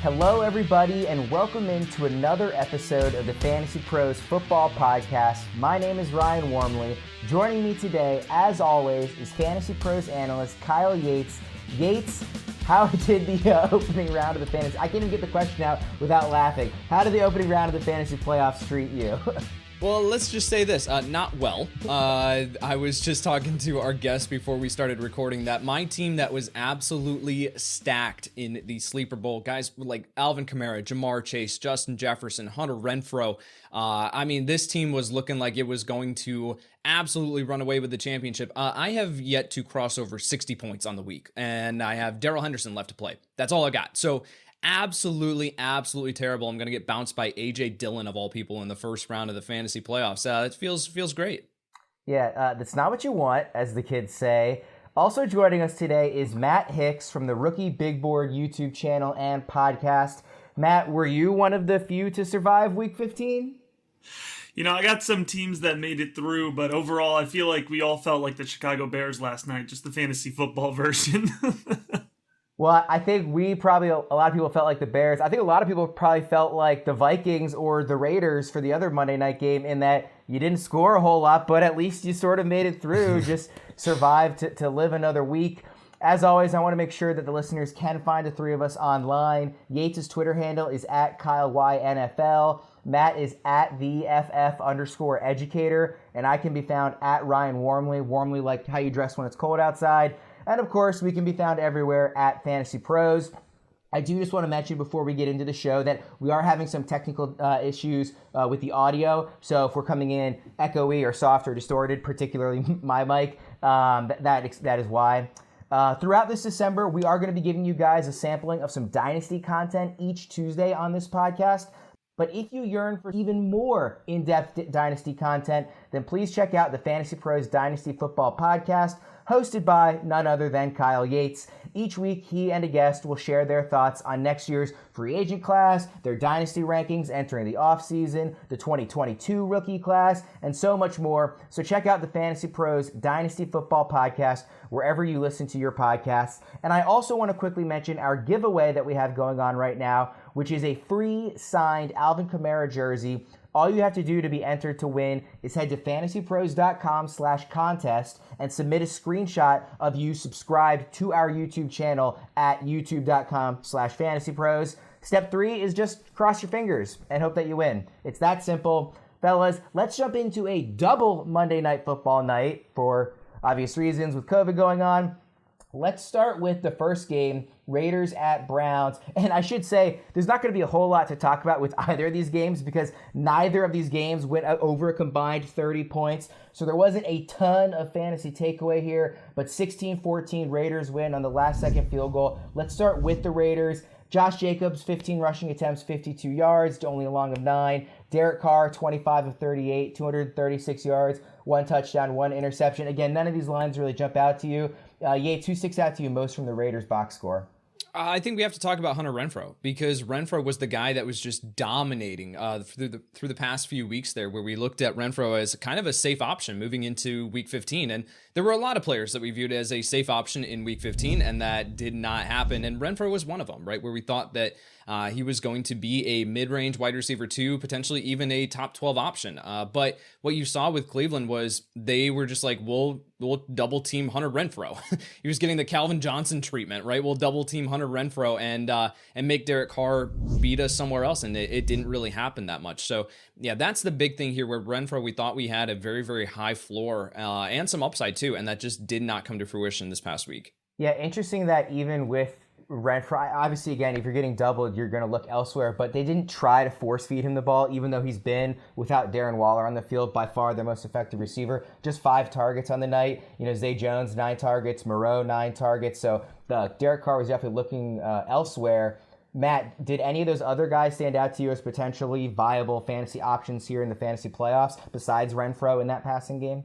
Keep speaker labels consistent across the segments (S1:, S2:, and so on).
S1: Hello, everybody, and welcome into another episode of the Fantasy Pros Football Podcast. My name is Ryan Wormeli. Joining me today, as always, is Fantasy Pros analyst Kyle Yates. Yates, how did the opening round of the fantasy... I can't even get the question out without laughing. How did the opening round of the fantasy playoffs treat you?
S2: Well, let's just say this, not well. I was just talking to our guest before we started recording that my team that was absolutely stacked in the Sleeper Bowl, guys like Alvin Kamara, Jamar Chase, Justin Jefferson, Hunter Renfrow. This team was looking like it was going to absolutely run away with the championship. I have yet to cross over 60 points on the week, and I have Darrell Henderson left to play. That's all I got. So absolutely terrible. I'm going to get bounced by A.J. Dillon, of all people, in the first round of the fantasy playoffs. It feels great.
S1: Yeah, that's not what you want, as the kids say. Also joining us today is Matt Hicks from the Rookie Big Board YouTube channel and podcast. Matt, were you one of the few to survive Week 15?
S3: You know, I got some teams that made it through, but overall, I feel like we all felt like the Chicago Bears last night, just the fantasy football version.
S1: Well, I think a lot of people felt like the Bears. I think a lot of people probably felt like the Vikings or the Raiders for the other Monday night game, in that you didn't score a whole lot, but at least you sort of made it through, just survived to live another week. As always, I want to make sure that the listeners can find the three of us online. Yates' Twitter handle is at KyleYNFL. Matt is at @FF_educator, and I can be found at Ryan Wormeli like how you dress when it's cold outside. And of course, we can be found everywhere at Fantasy Pros. I do just want to mention before we get into the show that we are having some technical issues with the audio. So if we're coming in echoey or soft or distorted, particularly my mic, that is why. Throughout this December, we are going to be giving you guys a sampling of some Dynasty content each Tuesday on this podcast. But if you yearn for even more in-depth Dynasty content, then please check out the Fantasy Pros Dynasty Football Podcast, hosted by none other than Kyle Yates. Each week, he and a guest will share their thoughts on next year's free agent class, their Dynasty rankings entering the offseason, the 2022 rookie class, and so much more. So check out the Fantasy Pros Dynasty Football Podcast wherever you listen to your podcasts. And I also want to quickly mention our giveaway that we have going on right now, which is a free signed Alvin Kamara jersey. All you have to do to be entered to win is head to fantasypros.com/contest and submit a screenshot of you subscribed to our YouTube channel at youtube.com/fantasypros. Step 3 is just cross your fingers and hope that you win. It's that simple. Fellas, let's jump into a double Monday Night Football night for obvious reasons with COVID going on. Let's start with the first game, Raiders at Browns. And I should say, there's not going to be a whole lot to talk about with either of these games because neither of these games went over a combined 30 points. So there wasn't a ton of fantasy takeaway here, but 16-14 Raiders win on the last-second field goal. Let's start with the Raiders. Josh Jacobs, 15 rushing attempts, 52 yards to only a long of 9. Derek Carr, 25 of 38, 236 yards, 1 touchdown, 1 interception. Again, none of these lines really jump out to you. Yates, who sticks out to you most from the Raiders box score?
S2: I think we have to talk about Hunter Renfrow, because Renfrow was the guy that was just dominating through the past few weeks there, where we looked at Renfrow as kind of a safe option moving into Week 15. And there were a lot of players that we viewed as a safe option in Week 15, and that did not happen. And Renfrow was one of them, right, where we thought that he was going to be a mid-range wide receiver 2, potentially even a top 12 option. But what you saw with Cleveland was they were just like, we'll double team Hunter Renfrow. He was getting the Calvin Johnson treatment, right? We'll double team Hunter Renfrow and make Derek Carr beat us somewhere else. And it didn't really happen that much. So yeah, that's the big thing here, where Renfrow, we thought we had a very, very high floor and some upside too. And that just did not come to fruition this past week.
S1: Yeah, interesting that even with Renfrow, obviously, again, if you're getting doubled, you're going to look elsewhere, but they didn't try to force feed him the ball, even though he's been, without Darren Waller on the field, by far their most effective receiver. Just 5 targets on the night. You know, Zay Jones, 9 targets, Moreau, 9 targets. So Derek Carr was definitely looking elsewhere. Matt, did any of those other guys stand out to you as potentially viable fantasy options here in the fantasy playoffs, besides Renfrow in that passing game?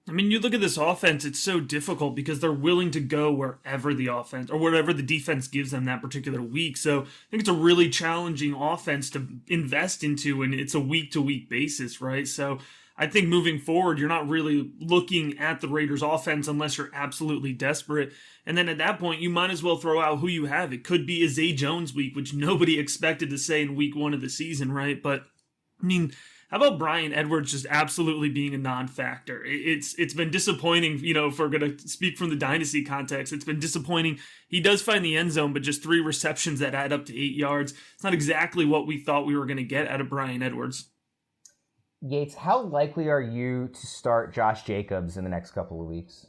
S3: I mean, you look at this offense, it's so difficult because they're willing to go wherever the offense or whatever the defense gives them that particular week. So I think it's a really challenging offense to invest into, and it's a week-to-week basis, right? So I think moving forward, you're not really looking at the Raiders offense unless you're absolutely desperate. And then at that point, you might as well throw out who you have. It could be a Zay Jones week, which nobody expected to say in week 1 of the season, right? But I mean, how about Bryan Edwards just absolutely being a non-factor? It's been disappointing, if we're going to speak from the Dynasty context. It's been disappointing. He does find the end zone, but just 3 receptions that add up to 8 yards. It's not exactly what we thought we were going to get out of Bryan Edwards.
S1: Yates, how likely are you to start Josh Jacobs in the next couple of weeks?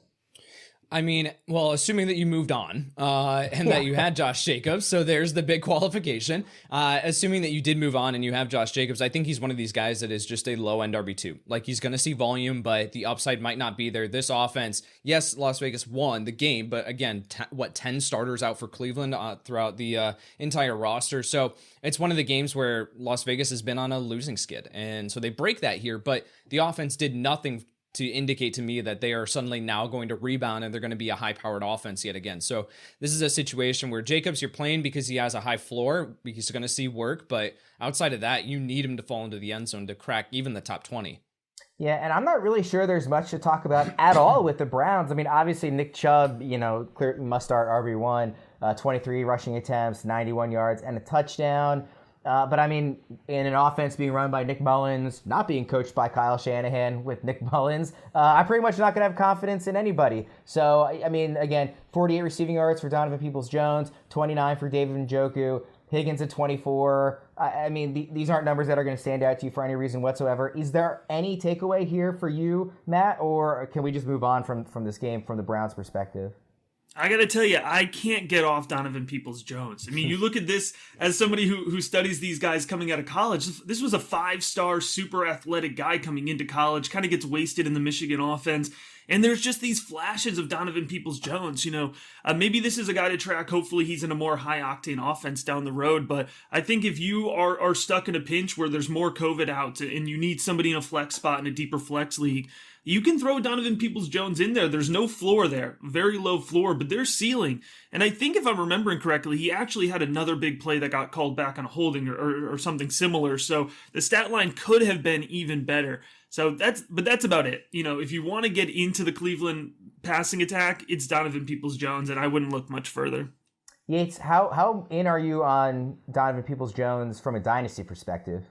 S2: I mean, well, assuming that you moved on and that you had Josh Jacobs, so there's the big qualification. Assuming that you did move on and you have Josh Jacobs, I think he's one of these guys that is just a low-end RB2. Like, he's going to see volume, but the upside might not be there. This offense, yes, Las Vegas won the game, but again, 10 starters out for Cleveland throughout the entire roster. So it's one of the games where Las Vegas has been on a losing skid, and so they break that here, but the offense did nothing to indicate to me that they are suddenly now going to rebound and they're going to be a high-powered offense yet again. So this is a situation where Jacobs, you're playing because he has a high floor, because he's going to see work, but outside of that, you need him to fall into the end zone to crack even the top 20.
S1: Yeah, and I'm not really sure there's much to talk about at all with the Browns. I mean, obviously Nick Chubb, clear must start RB1, 23 rushing attempts, 91 yards, and a touchdown. But I mean, in an offense being run by Nick Mullins, not being coached by Kyle Shanahan with Nick Mullins, I'm pretty much not going to have confidence in anybody. So, I mean, again, 48 receiving yards for Donovan Peoples-Jones, 29 for David Njoku, Higgins at 24. I mean, these aren't numbers that are going to stand out to you for any reason whatsoever. Is there any takeaway here for you, Matt, or can we just move on from this game from the Browns' perspective?
S3: I got to tell you, I can't get off Donovan Peoples-Jones. I mean, you look at this as somebody who studies these guys coming out of college. This was a 5-star, super athletic guy coming into college, kind of gets wasted in the Michigan offense. And there's just these flashes of Donovan Peoples-Jones. Maybe this is a guy to track. Hopefully he's in a more high-octane offense down the road. But I think if you are stuck in a pinch where there's more COVID out and you need somebody in a flex spot in a deeper flex league, you can throw Donovan Peoples-Jones in there. There's no floor there. Very low floor, but there's ceiling. And I think if I'm remembering correctly, he actually had another big play that got called back on holding or something similar. So the stat line could have been even better. So that's about it. If you want to get into the Cleveland passing attack, it's Donovan Peoples-Jones, and I wouldn't look much further.
S1: Yates, how in are you on Donovan Peoples-Jones from a dynasty perspective?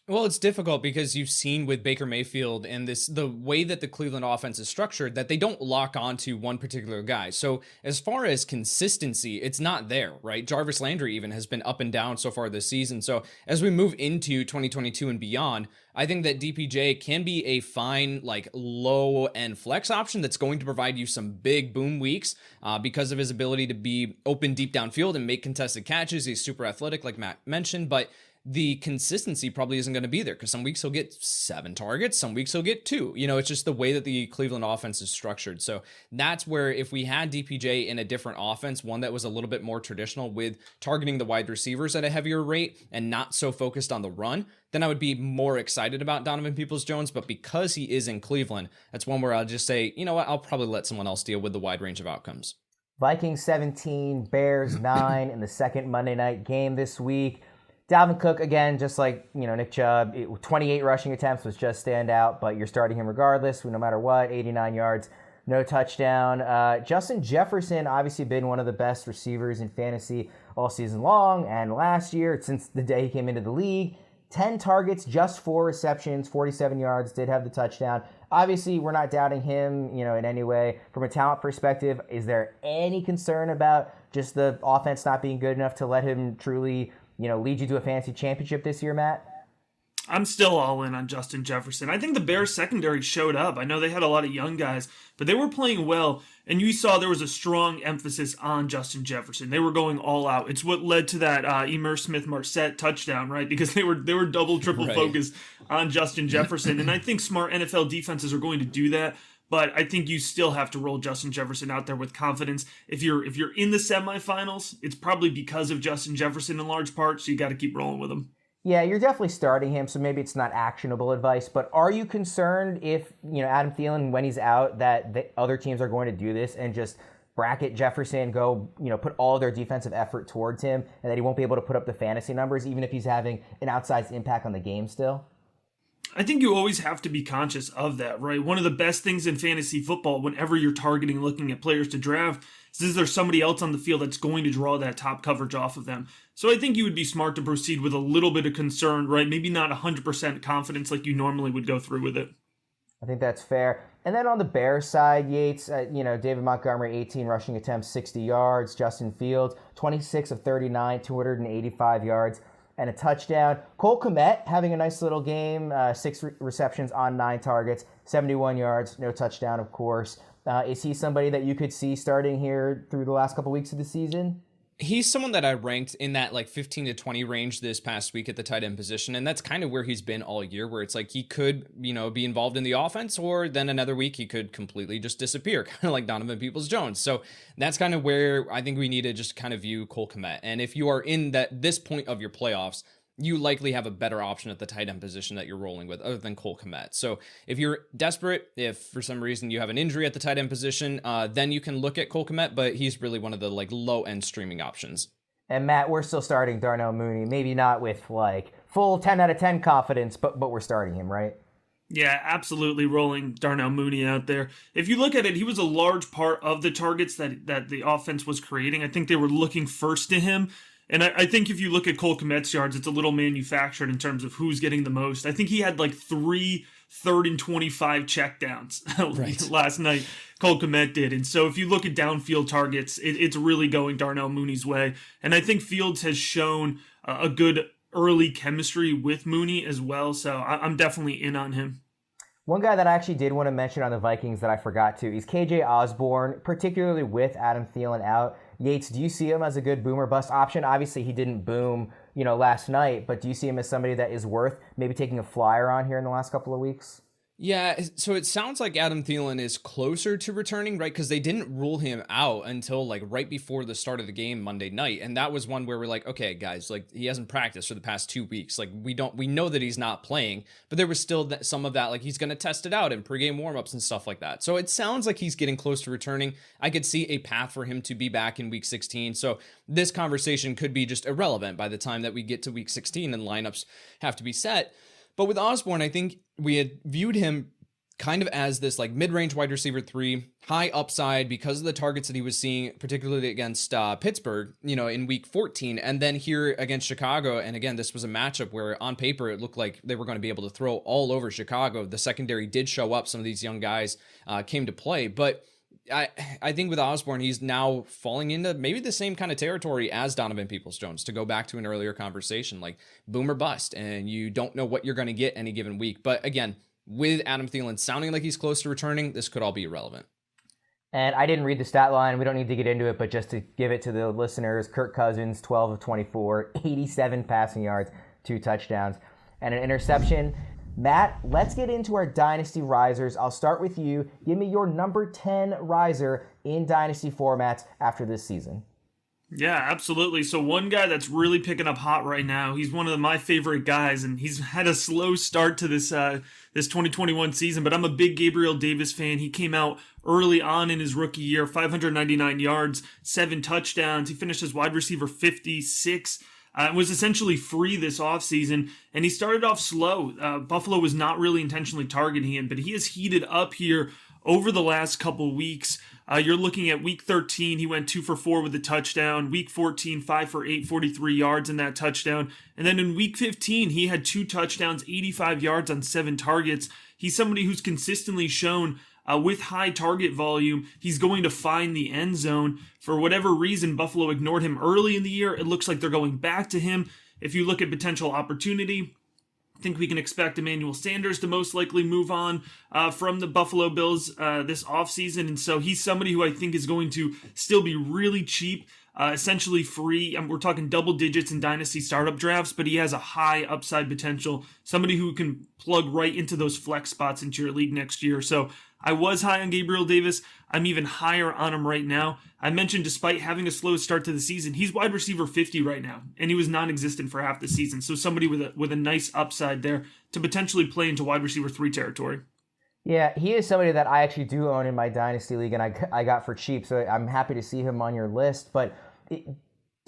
S2: Well, it's difficult because you've seen with Baker Mayfield and the way that the Cleveland offense is structured that they don't lock onto one particular guy. So as far as consistency, it's not there, right? Jarvis Landry even has been up and down so far this season. So as we move into 2022 and beyond, I think that DPJ can be a fine, low end flex option that's going to provide you some big boom weeks because of his ability to be open deep downfield and make contested catches. He's super athletic, like Matt mentioned, but the consistency probably isn't going to be there because some weeks he'll get 7 targets, some weeks he'll get 2. It's just the way that the Cleveland offense is structured. So that's where if we had DPJ in a different offense, one that was a little bit more traditional with targeting the wide receivers at a heavier rate and not so focused on the run, then I would be more excited about Donovan Peoples-Jones. But because he is in Cleveland, that's one where I'll just say, you know what, I'll probably let someone else deal with the wide range of outcomes.
S1: Vikings 17, Bears 9 in the second Monday night game this week. Dalvin Cook, again, just like Nick Chubb, 28 rushing attempts was just standout, but you're starting him regardless, no matter what, 89 yards, no touchdown. Justin Jefferson, obviously been one of the best receivers in fantasy all season long, and last year, since the day he came into the league, 10 targets, just 4 receptions, 47 yards, did have the touchdown. Obviously, we're not doubting him, in any way. From a talent perspective, is there any concern about just the offense not being good enough to let him truly lead you to a fantasy championship this year, Matt?
S3: I'm still all in on Justin Jefferson. I think the Bears secondary showed up. I know they had a lot of young guys, but they were playing well, and you saw there was a strong emphasis on Justin Jefferson. They were going all out. It's what led to that Emir Smith-Marset touchdown, right? Because they were double, triple focused on Justin Jefferson, and I think smart NFL defenses are going to do that. But I think you still have to roll Justin Jefferson out there with confidence. If you're in the semifinals, it's probably because of Justin Jefferson in large part, so you got to keep rolling with him.
S1: Yeah, you're definitely starting him, so maybe it's not actionable advice, but are you concerned if, Adam Thielen, when he's out, that the other teams are going to do this and just bracket Jefferson, go, put all their defensive effort towards him, and that he won't be able to put up the fantasy numbers, even if he's having an outsized impact on the game still?
S3: I think you always have to be conscious of that, right? One of the best things in fantasy football, whenever you're targeting, looking at players to draft, is there somebody else on the field that's going to draw that top coverage off of them? So I think you would be smart to proceed with a little bit of concern, right? Maybe not 100% confidence like you normally would go through with it.
S1: I think that's fair. And then on the Bears side, Yates, David Montgomery, 18 rushing attempts, 60 yards. Justin Fields, 26 of 39, 285 yards and a touchdown. Cole Kmet having a nice little game, 6 receptions on 9 targets, 71 yards, no touchdown, of course. Is he somebody that you could see starting here through the last couple weeks of the season?
S2: He's someone that I ranked in that like 15 to 20 range this past week at the tight end position. And that's kind of where he's been all year, where it's like he could, be involved in the offense, or then another week he could completely just disappear, kind of like Donovan Peoples-Jones. So that's kind of where I think we need to just kind of view Cole Kmet. And if you are in this point of your playoffs, you likely have a better option at the tight end position that you're rolling with other than Cole Kmet. So if you're desperate, if for some reason you have an injury at the tight end position, then you can look at Cole Kmet, but he's really one of the like low end streaming options.
S1: And Matt, we're still starting Darnell Mooney, maybe not with like full 10 out of 10 confidence, but we're starting him, right?
S3: Yeah, absolutely rolling Darnell Mooney out there. If you look at it, he was a large part of the targets that the offense was creating. I think they were looking first to him. And I think if you look at Cole Kmet's yards, it's a little manufactured in terms of who's getting the most. I think he had like 3 3rd and 25 checkdowns right. last night. Cole Kmet did. And so if you look at downfield targets, it's really going Darnell Mooney's way. And I think Fields has shown a good early chemistry with Mooney as well. So I'm definitely in on him.
S1: One guy that I actually did want to mention on the Vikings that I forgot to is KJ Osborn, particularly with Adam Thielen out. Yates, do you see him as a good boom or bust option? Obviously, he didn't boom, last night, but do you see him as somebody that is worth maybe taking a flyer on here in the last couple of weeks?
S2: Yeah, so it sounds like Adam Thielen is closer to returning, right? Because they didn't rule him out until like right before the start of the game Monday night. And that was one where we're like, okay, guys, like he hasn't practiced for the past 2 weeks. Like we know that he's not playing, but there was still some of that, like he's going to test it out in pregame warmups and stuff like that. So it sounds like he's getting close to returning. I could see a path for him to be back in week 16. So this conversation could be just irrelevant by the time that we get to week 16 and lineups have to be set. But with Osborn, I think we had viewed him kind of as this like mid-range wide receiver 3, high upside because of the targets that he was seeing, particularly against Pittsburgh, in week 14. And then here against Chicago. And again, this was a matchup where on paper, it looked like they were going to be able to throw all over Chicago. The secondary did show up. Some of these young guys came to play, but I think with Osborn, he's now falling into maybe the same kind of territory as Donovan Peoples-Jones, to go back to an earlier conversation, like boom or bust, and you don't know what you're going to get any given week. But again, with Adam Thielen sounding like he's close to returning, this could all be irrelevant.
S1: And I didn't read the stat line. We don't need to get into it, but just to give it to the listeners, Kirk Cousins, 12 of 24, 87 passing yards, 2 touchdowns, and an interception. Matt, let's get into our Dynasty Risers. I'll start with you. Give me your number 10 riser in Dynasty formats after this season.
S3: Yeah, absolutely. So one guy that's really picking up hot right now, he's one of my favorite guys, and he's had a slow start to this 2021 season, but I'm a big Gabriel Davis fan. He came out early on in his rookie year, 599 yards, 7 touchdowns. He finished as wide receiver 56. Was essentially free this offseason, and he started off slow. Buffalo was not really intentionally targeting him, but he has heated up here over the last couple weeks. You're looking at week 13, he went 2 for 4 with a touchdown. Week 14, 5 for 8, 43 yards in that touchdown. And then in week 15, he had 2 touchdowns, 85 yards on 7 targets. He's somebody who's consistently shown with high target volume, he's going to find the end zone. For whatever reason, Buffalo ignored him early in the year. It looks like they're going back to him. If you look at potential opportunity, I think we can expect Emmanuel Sanders to most likely move on from the Buffalo Bills this offseason. And so he's somebody who I think is going to still be really cheap, essentially free. We're talking double digits in dynasty startup drafts, but he has a high upside potential. Somebody who can plug right into those flex spots into your league next year. So I was high on Gabriel Davis. I'm even higher on him right now. I mentioned despite having a slow start to the season, he's wide receiver 50 right now, and he was non-existent for half the season. So somebody with a nice upside there to potentially play into wide receiver 3 territory.
S1: Yeah, he is somebody that I actually do own in my Dynasty League, and I got for cheap, so I'm happy to see him on your list. But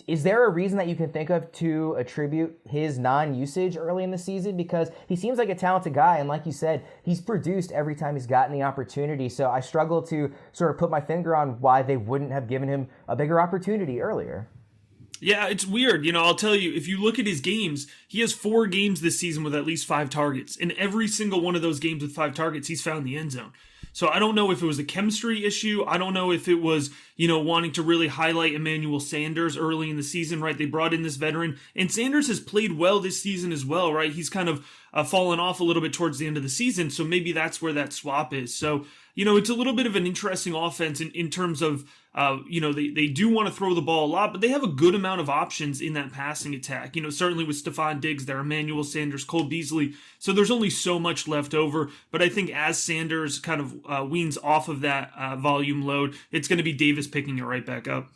S1: Is there a reason that you can think of to attribute his non-usage early in the season? Because he seems like a talented guy, and like you said, he's produced every time he's gotten the opportunity. So I struggle to sort of put my finger on why they wouldn't have given him a bigger opportunity earlier.
S3: Yeah, it's weird. I'll tell you, if you look at his games, he has 4 games this season with at least 5 targets. In every single one of those games with 5 targets, he's found the end zone. So I don't know if it was a chemistry issue. I don't know if it was, wanting to really highlight Emmanuel Sanders early in the season, right? They brought in this veteran, and Sanders has played well this season as well, right? He's kind of fallen off a little bit towards the end of the season, so maybe that's where that swap is. So, it's a little bit of an interesting offense in terms of, they do want to throw the ball a lot, but they have a good amount of options in that passing attack. Certainly with Stephon Diggs there, Emmanuel Sanders, Cole Beasley. So there's only so much left over. But I think as Sanders kind of weans off of that volume load, it's going to be Davis picking it right back up.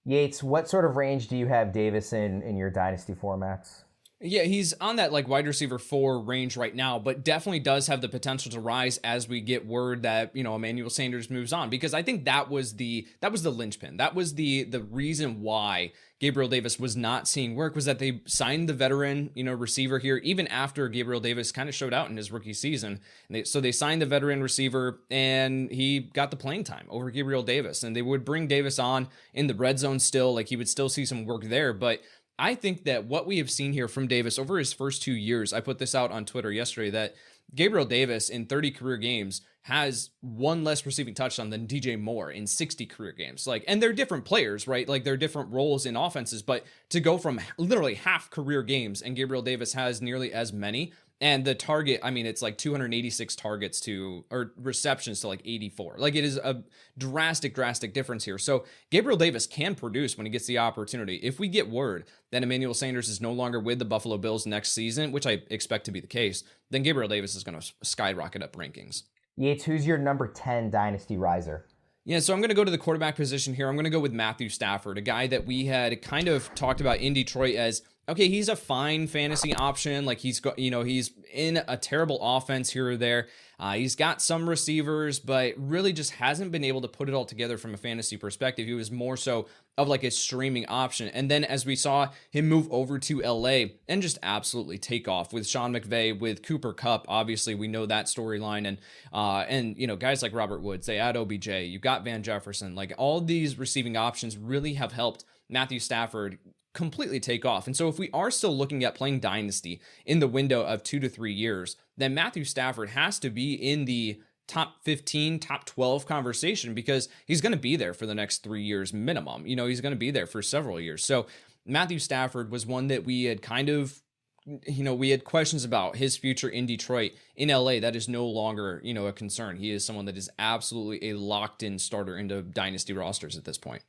S1: Yates, what sort of range do you have Davis in your dynasty formats?
S2: Yeah, he's on that wide receiver 4 range right now, but definitely does have the potential to rise as we get word that, Emmanuel Sanders moves on, because I think that was the linchpin. That was the reason why Gabriel Davis was not seeing work, was that they signed the veteran, receiver here, even after Gabriel Davis kind of showed out in his rookie season. So they signed the veteran receiver, and he got the playing time over Gabriel Davis, and they would bring Davis on in the red zone still, he would still see some work there, but I think that what we have seen here from Davis over his first 2 years, I put this out on Twitter yesterday, that Gabriel Davis in 30 career games has 1 less receiving touchdown than DJ Moore in 60 career games. And they're different players, right? They're different roles in offenses, but to go from literally half career games, and Gabriel Davis has nearly as many, and the target, it's 286 targets or receptions to 84. It is a drastic difference here. So Gabriel Davis can produce when he gets the opportunity. If we get word that Emmanuel Sanders is no longer with the Buffalo Bills next season, which I expect to be the case, then Gabriel Davis is going to skyrocket up rankings.
S1: Yates, who's your number 10 Dynasty Riser?
S2: Yeah, so I'm going to go to the quarterback position here. I'm going to go with Matthew Stafford, a guy that we had kind of talked about in Detroit as, okay, he's a fine fantasy option. He's got, he's in a terrible offense here or there. He's got some receivers, but really just hasn't been able to put it all together from a fantasy perspective. He was more so of a streaming option. And then as we saw him move over to LA and just absolutely take off with Sean McVay, with Cooper Kupp, obviously we know that storyline, and guys like Robert Woods, they add OBJ, you got Van Jefferson, all these receiving options really have helped Matthew Stafford completely take off. And so if we are still looking at playing Dynasty in the window of 2 to 3 years, then Matthew Stafford has to be in the top 15, top 12 conversation, because he's going to be there for the next 3 years minimum. He's going to be there for several years. So Matthew Stafford was one that we had kind of, we had questions about his future in Detroit. In LA, that is no longer, a concern. He is someone that is absolutely a locked in starter into Dynasty rosters at this point.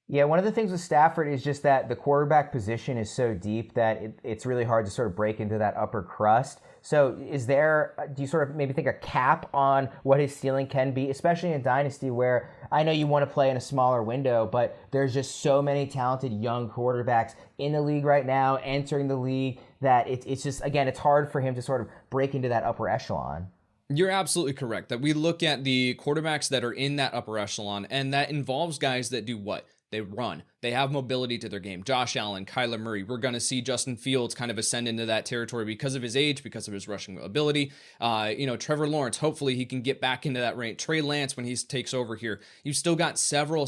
S1: Yeah, one of the things with Stafford is just that the quarterback position is so deep that it's really hard to sort of break into that upper crust. So do you sort of maybe think a cap on what his ceiling can be, especially in Dynasty, where I know you want to play in a smaller window, but there's just so many talented young quarterbacks in the league right now, entering the league, that it's just, again, it's hard for him to sort of break into that upper echelon.
S2: You're absolutely correct that we look at the quarterbacks that are in that upper echelon, and that involves guys that do what? They run. They have mobility to their game. Josh Allen, Kyler Murray. We're going to see Justin Fields kind of ascend into that territory because of his age, because of his rushing ability. Trevor Lawrence, hopefully he can get back into that range. Trey Lance, when he takes over here. You've still got several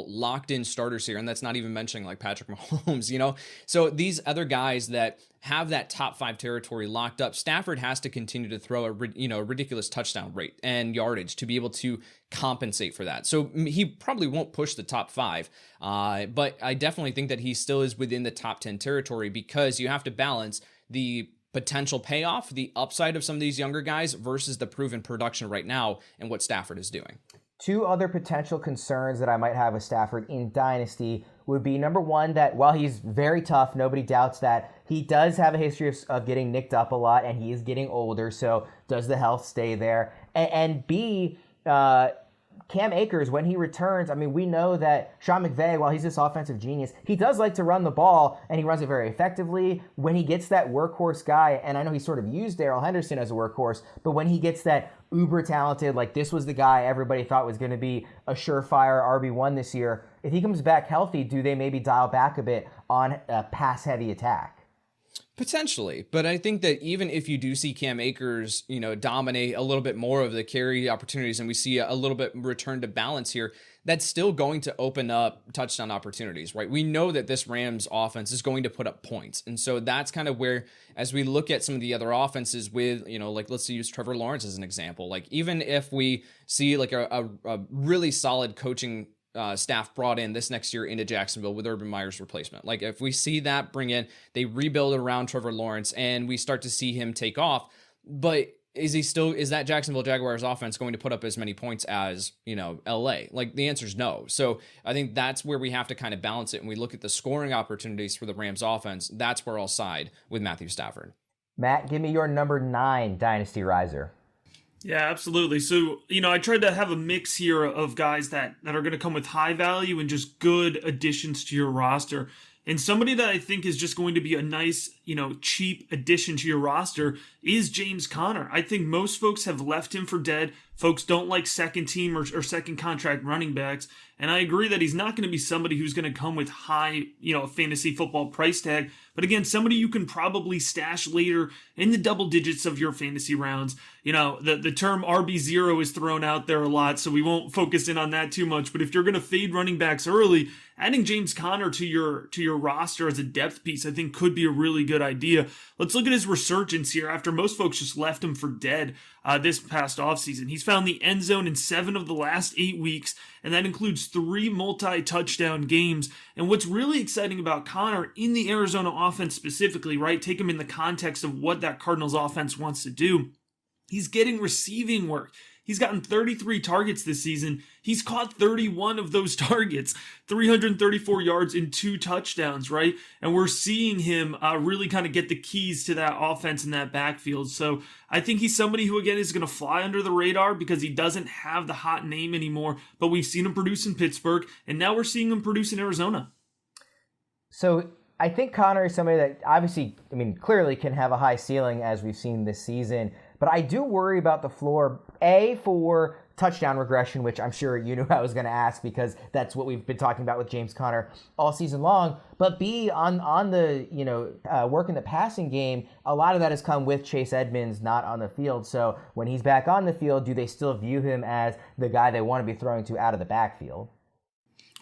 S2: locked in starters here, and that's not even mentioning Patrick Mahomes, So these other guys that have that top 5 territory locked up, Stafford has to continue to throw a ridiculous touchdown rate and yardage to be able to compensate for that. So he probably won't push the top 5, but I definitely think that he still is within the top 10 territory, because you have to balance the potential payoff, the upside of some of these younger guys versus the proven production right now and what Stafford is doing.
S1: 2 other potential concerns that I might have with Stafford in Dynasty would be, number one, that while he's very tough, nobody doubts that, he does have a history of getting nicked up a lot, and he is getting older, so does the health stay there? And B, Cam Akers, when he returns, we know that Sean McVay, while he's this offensive genius, he does like to run the ball, and he runs it very effectively. When he gets that workhorse guy, and I know he sort of used Darrell Henderson as a workhorse, but when he gets that uber talented, this was the guy everybody thought was going to be a surefire RB1 this year, if he comes back healthy, do they maybe dial back a bit on a pass-heavy attack?
S2: Potentially, but I think that even if you do see Cam Akers, dominate a little bit more of the carry opportunities and we see a little bit return to balance here, that's still going to open up touchdown opportunities, right? We know that this Rams offense is going to put up points. And so that's kind of where, as we look at some of the other offenses with, like let's use Trevor Lawrence as an example, like even if we see like a really solid coaching staff brought in this next year into Jacksonville with Urban Meyer's replacement. Like if we see that bring in, they rebuild around Trevor Lawrence and we start to see him take off, but is that Jacksonville Jaguars offense going to put up as many points as, LA? Like the answer is no. So I think that's where we have to kind of balance it. And we look at the scoring opportunities for the Rams offense. That's where I'll side with Matthew Stafford.
S1: Matt, give me your number 9 Dynasty Riser.
S3: Yeah, absolutely. So, I tried to have a mix here of guys that are going to come with high value and just good additions to your roster. And somebody that I think is just going to be a nice, cheap addition to your roster is James Conner. I think most folks have left him for dead. Folks don't like second team or second contract running backs. And I agree that he's not going to be somebody who's going to come with high, fantasy football price tag. But again, somebody you can probably stash later in the double digits of your fantasy rounds. The term RB0 is thrown out there a lot, so we won't focus in on that too much. But if you're going to fade running backs early, adding James Conner to your roster as a depth piece, I think could be a really good idea. Let's look at his resurgence here after most folks just left him for dead this past offseason. He's found the end zone in 7 of the last 8 weeks, and that includes 3 multi-touchdown games. And what's really exciting about Conner in the Arizona offense specifically, right? Take him in the context of what that Cardinals offense wants to do. He's getting receiving work. He's gotten 33 targets this season. He's caught 31 of those targets, 334 yards and 2 touchdowns, right? And we're seeing him really kind of get the keys to that offense in that backfield. So I think he's somebody who, again, is going to fly under the radar because he doesn't have the hot name anymore. But we've seen him produce in Pittsburgh, and now we're seeing him produce in Arizona. So
S1: I think Conner is somebody that obviously, clearly can have a high ceiling as we've seen this season. But I do worry about the floor, A, for touchdown regression, which I'm sure you knew I was going to ask because that's what we've been talking about with James Conner all season long. But B, on the work in the passing game, a lot of that has come with Chase Edmonds not on the field. So when he's back on the field, do they still view him as the guy they want to be throwing to out of the backfield?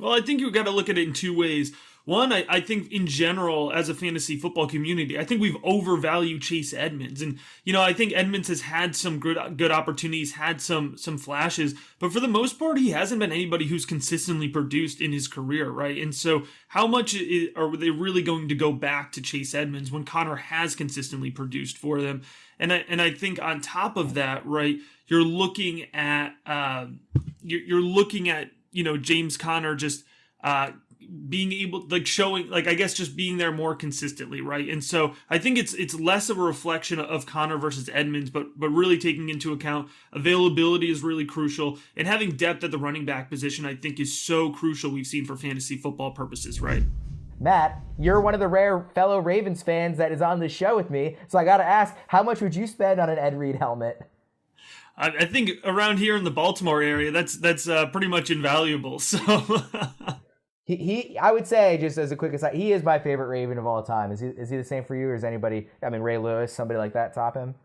S3: Well, I think you've got to look at it in 2 ways. One, I think in general, as a fantasy football community, I think we've overvalued Chase Edmonds. And, I think Edmonds has had some good opportunities, had some flashes, but for the most part, he hasn't been anybody who's consistently produced in his career, right? And so how much are they really going to go back to Chase Edmonds when Conner has consistently produced for them? And I think on top of that, right, you're looking at James Conner just being able, showing, I guess just being there more consistently, right? And so I think it's less of a reflection of Conner versus Edmonds, but really taking into account availability is really crucial, and having depth at the running back position I think is so crucial. We've seen for fantasy football purposes, right?
S1: Matt, you're one of the rare fellow Ravens fans that is on this show with me, so I got to ask, how much would you spend on an Ed Reed helmet?
S3: I think around here in the Baltimore area, that's pretty much invaluable. So.
S1: He I would say, just as a quick aside, he is my favorite Raven of all time. Is he the same for you, or is anybody, Ray Lewis, somebody like that, top him?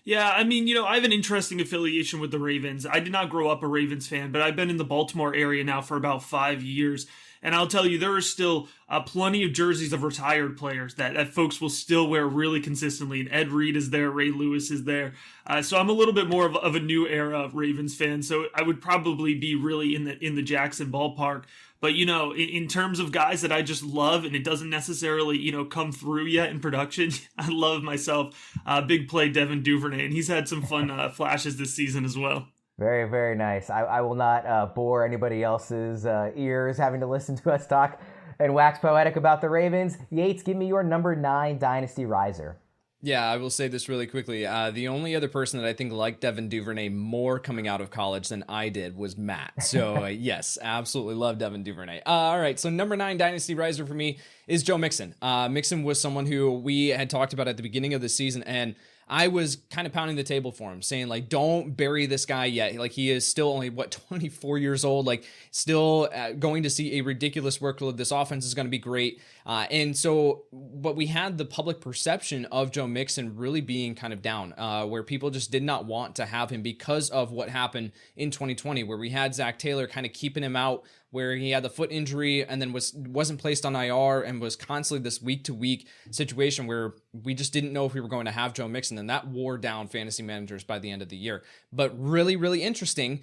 S3: Yeah, I have an interesting affiliation with the Ravens. I did not grow up a Ravens fan, but I've been in the Baltimore area now for about 5 years. And I'll tell you, there are still plenty of jerseys of retired players that folks will still wear really consistently. And Ed Reed is there, Ray Lewis is there. So I'm a little bit more of a new era Ravens fan. So I would probably be really in the Jackson ballpark. But, in terms of guys that I just love, and it doesn't necessarily, come through yet in production, I love myself big play Devin Duvernay, and he's had some fun flashes this season as well.
S1: Very, very nice. I will not bore anybody else's ears having to listen to us talk and wax poetic about the Ravens. Yates, give me your number 9 Dynasty Riser.
S2: Yeah, I will say this really quickly. The only other person that I think liked Devin Duvernay more coming out of college than I did was Matt. So yes, absolutely love Devin Duvernay. All right, so number 9 Dynasty Riser for me is Joe Mixon. Mixon was someone who we had talked about at the beginning of the season, and I was kind of pounding the table for him, saying like, don't bury this guy yet. Like, he is still only 24 years old, like still going to see a ridiculous workload. This offense is going to be great. And so, but we had the public perception of Joe Mixon really being kind of down, where people just did not want to have him because of what happened in 2020, where we had Zach Taylor kind of keeping him out, where he had the foot injury and then wasn't placed on IR and was constantly this week-to-week situation where we just didn't know if we were going to have Joe Mixon, and that wore down fantasy managers by the end of the year. But really, really interesting,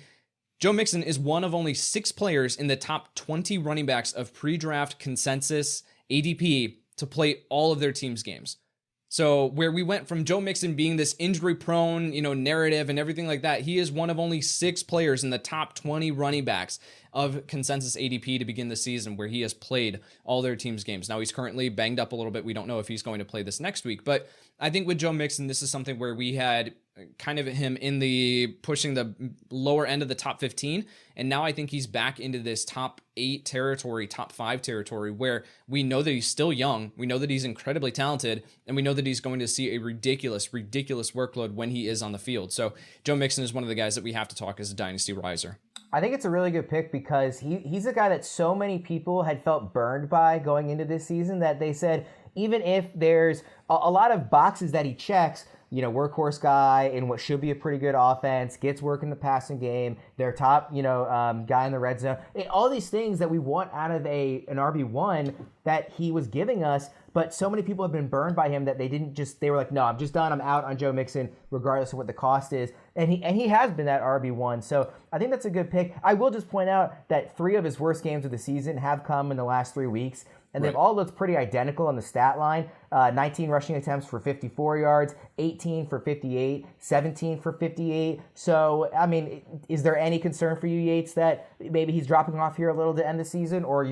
S2: Joe Mixon is one of only 6 players in the top 20 running backs of pre-draft consensus ADP to play all of their team's games. So where we went from Joe Mixon being this injury-prone, narrative and everything like that, he is one of only 6 players in the top 20 running backs of consensus ADP to begin the season where he has played all their team's games. Now, he's currently banged up a little bit. We don't know if he's going to play this next week, but I think with Joe Mixon, this is something where we had kind of him in the pushing the lower end of the top 15. And now I think he's back into this top 8 territory, top 5 territory, where we know that he's still young. We know that he's incredibly talented, and we know that he's going to see a ridiculous workload when he is on the field. So Joe Mixon is one of the guys that we have to talk as a dynasty riser.
S1: I think it's a really good pick because he's a guy that so many people had felt burned by going into this season that they said, even if there's a lot of boxes that he checks, workhorse guy in what should be a pretty good offense, gets work in the passing game, their top, guy in the red zone, all these things that we want out of an RB1 that he was giving us. But so many people have been burned by him that they were like, no, I'm just done. I'm out on Joe Mixon, regardless of what the cost is. And he has been that RB1. So I think that's a good pick. I will just point out that 3 of his worst games of the season have come in the last 3 weeks. And they've all looked pretty identical on the stat line. 19 rushing attempts for 54 yards, 18 for 58, 17 for 58. So, I mean, is there any concern for you, Yates, that maybe he's dropping off here a little to end the season, or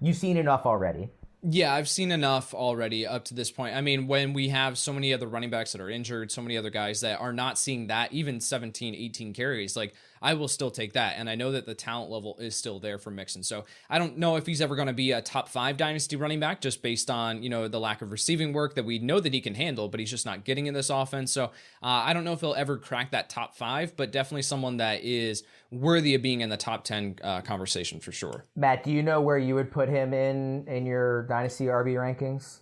S1: you've seen enough already?
S2: Yeah, I've seen enough already up to this point. I mean, when we have so many other running backs that are injured, so many other guys that are not seeing that, even 17, 18 carries, like, I will still take that. And I know that the talent level is still there for Mixon. So I don't know if he's ever going to be a top 5 dynasty running back just based on, the lack of receiving work that we know that he can handle, but he's just not getting in this offense. So I don't know if he'll ever crack that top 5, but definitely someone that is worthy of being in the top 10 conversation for sure. Matt,
S1: do you know where you would put him in your dynasty RB rankings?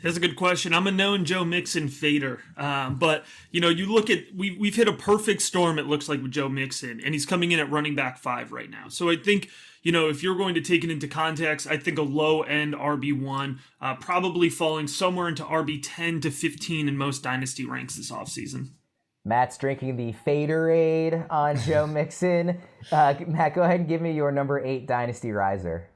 S3: That's a good question. I'm a known Joe Mixon fader, but you look at we've hit a perfect storm. It looks like with Joe Mixon, and he's coming in at running back 5 right now. So I think if you're going to take it into context, I think a low end RB1, probably falling somewhere into RB10 to 15 in most dynasty ranks this offseason.
S1: Matt's drinking the Faderade on Joe Mixon. Matt, go ahead and give me your number 8 dynasty riser.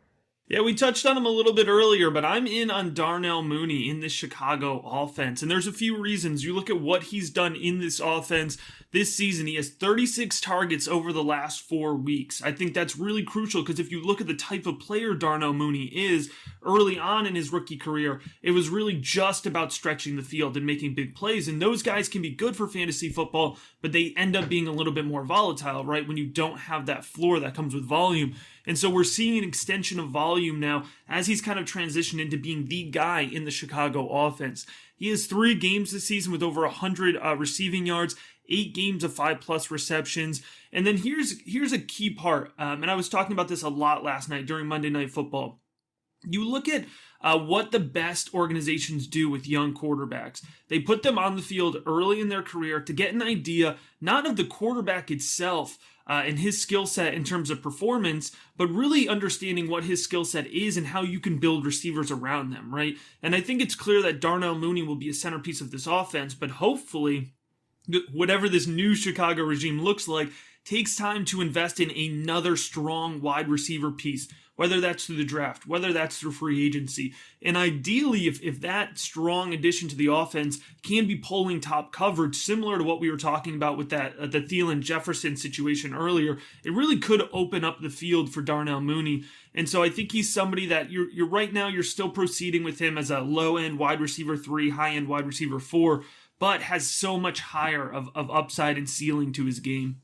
S3: Yeah, we touched on him a little bit earlier, but I'm in on Darnell Mooney in this Chicago offense. And there's a few reasons. You look at what he's done in this offense this season. He has 36 targets over the last 4 weeks. I think that's really crucial because if you look at the type of player Darnell Mooney is early on in his rookie career, it was really just about stretching the field and making big plays. And those guys can be good for fantasy football, but they end up being a little bit more volatile, right? When you don't have that floor that comes with volume. And so we're seeing an extension of volume now as he's kind of transitioned into being the guy in the Chicago offense. He has 3 games this season with over 100 receiving yards, 8 games of 5+ receptions. And then here's a key part, and I was talking about this a lot last night during Monday Night Football. You look at what the best organizations do with young quarterbacks. They put them on the field early in their career to get an idea, not of the quarterback itself, and his skill set in terms of performance, but really understanding what his skill set is and how you can build receivers around them, right? And I think it's clear that Darnell Mooney will be a centerpiece of this offense, but hopefully, whatever this new Chicago regime looks like, takes time to invest in another strong wide receiver piece, whether that's through the draft, whether that's through free agency. And ideally, if that strong addition to the offense can be pulling top coverage, similar to what we were talking about with that the Thielen Jefferson situation earlier, it really could open up the field for Darnell Mooney. And so I think he's somebody that you're right now, you're still proceeding with him as a low-end wide receiver 3, high-end wide receiver 4, but has so much higher of upside and ceiling to his game.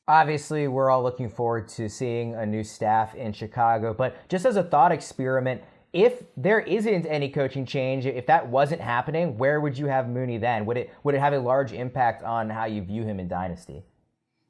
S1: Obviously, we're all looking forward to seeing a new staff in Chicago, but just as a thought experiment, if there isn't any coaching change, if that wasn't happening, where would you have Mooney then? Would it have a large impact on how you view him in Dynasty?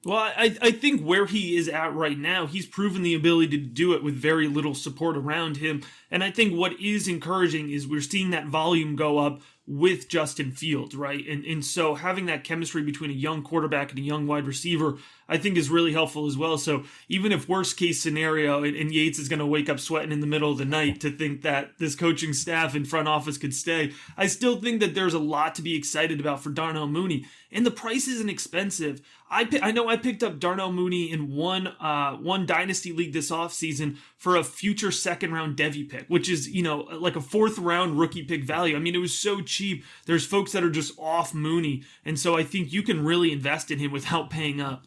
S3: Well, I think where he is at right now, he's proven the ability to do it with very little support around him. And I think what is encouraging is we're seeing that volume go up with Justin Fields, right? And so having that chemistry between a young quarterback and a young wide receiver, I think is really helpful as well. So even if worst case scenario, and Yates is going to wake up sweating in the middle of the night to think that this coaching staff and front office could stay, I still think that there's a lot to be excited about for Darnell Mooney. And the price isn't expensive. I know I picked up Darnell Mooney in one Dynasty league this offseason for a future second round Devy pick, which is, like a fourth round rookie pick value. I mean, it was so cheap. There's folks that are just off Mooney. And so I think you can really invest in him without paying up.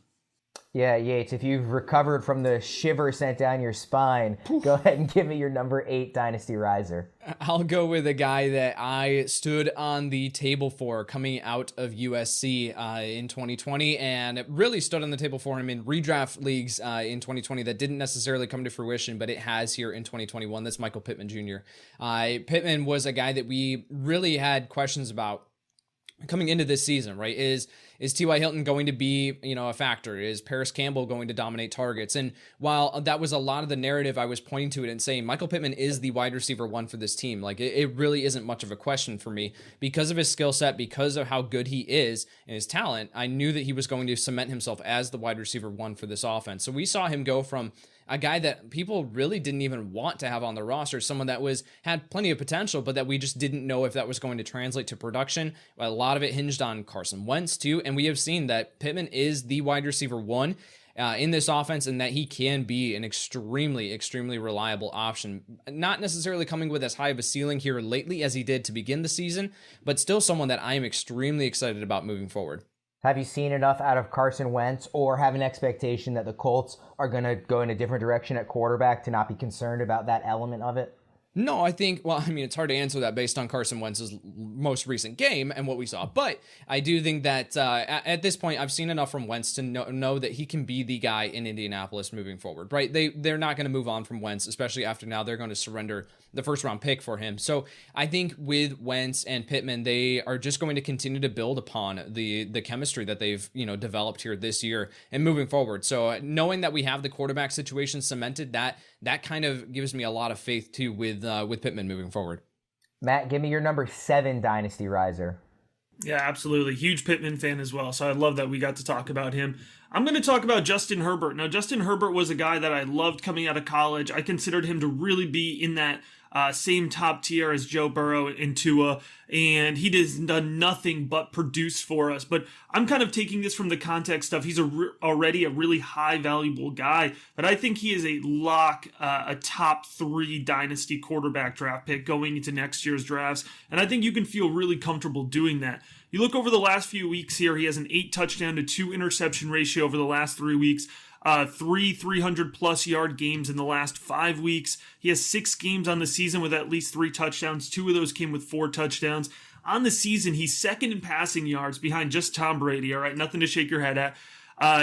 S1: Yeah, Yates, if you've recovered from the shiver sent down your spine, go ahead and give me your number 8 Dynasty Riser.
S2: I'll go with a guy that I stood on the table for coming out of USC in 2020, and it really stood on the table for him in redraft leagues in 2020 that didn't necessarily come to fruition, but it has here in 2021. That's Michael Pittman Jr. Pittman was a guy that we really had questions about coming into this season, right? Is T.Y. Hilton going to be, a factor? Is Paris Campbell going to dominate targets? And while that was a lot of the narrative, I was pointing to it and saying Michael Pittman is the wide receiver 1 for this team. Like it really isn't much of a question for me because of his skill set, because of how good he is and his talent. I knew that he was going to cement himself as the wide receiver 1 for this offense. So we saw him go from a guy that people really didn't even want to have on the roster, someone that had plenty of potential, but that we just didn't know if that was going to translate to production. A lot of it hinged on Carson Wentz too, and we have seen that Pittman is the wide receiver 1 in this offense, and that he can be an extremely, extremely reliable option. Not necessarily coming with as high of a ceiling here lately as he did to begin the season, but still someone that I am extremely excited about moving forward.
S1: Have you seen enough out of Carson Wentz or have an expectation that the Colts are going to go in a different direction at quarterback to not be concerned about that element of it?
S2: No, I think, it's hard to answer that based on Carson Wentz's most recent game and what we saw. But I do think that at this point, I've seen enough from Wentz to know that he can be the guy in Indianapolis moving forward, right? They're not going to move on from Wentz, especially after now they're going to surrender the first round pick for him. So I think with Wentz and Pittman, they are just going to continue to build upon the chemistry that they've, developed here this year and moving forward. So knowing that we have the quarterback situation cemented, that kind of gives me a lot of faith too with Pittman moving forward.
S1: Matt, give me your number 7 Dynasty Riser.
S3: Yeah, absolutely. Huge Pittman fan as well. So I love that we got to talk about him. I'm going to talk about Justin Herbert. Now, Justin Herbert was a guy that I loved coming out of college. I considered him to really be in that same top tier as Joe Burrow and Tua, and he has done nothing but produce for us. But I'm kind of taking this from the context of he's already a really high valuable guy, but I think he is a lock, a top 3 dynasty quarterback draft pick going into next year's drafts, and I think you can feel really comfortable doing that. You look over the last few weeks here, he has an 8 touchdown to 2 interception ratio over the last 3 weeks. 3 300-plus yard games in the last 5 weeks. He has 6 games on the season with at least 3 touchdowns. 2 of those came with 4 touchdowns. On the season, he's second in passing yards behind just Tom Brady, all right? Nothing to shake your head at.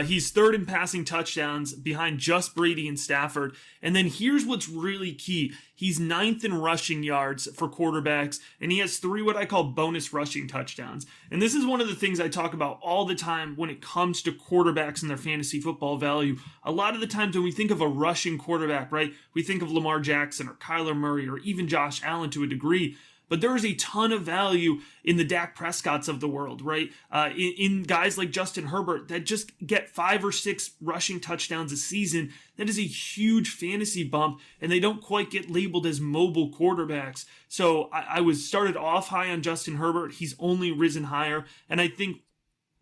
S3: He's third in passing touchdowns behind just Brady and Stafford. And then here's what's really key. He's 9th in rushing yards for quarterbacks, and he has 3 what I call bonus rushing touchdowns. And this is one of the things I talk about all the time when it comes to quarterbacks and their fantasy football value. A lot of the times when we think of a rushing quarterback, right, we think of Lamar Jackson or Kyler Murray or even Josh Allen to a degree. But there is a ton of value in the Dak Prescotts of the world, right? In guys like Justin Herbert that just get 5 or 6 rushing touchdowns a season. That is a huge fantasy bump, and they don't quite get labeled as mobile quarterbacks. So I was started off high on Justin Herbert. He's only risen higher, and I think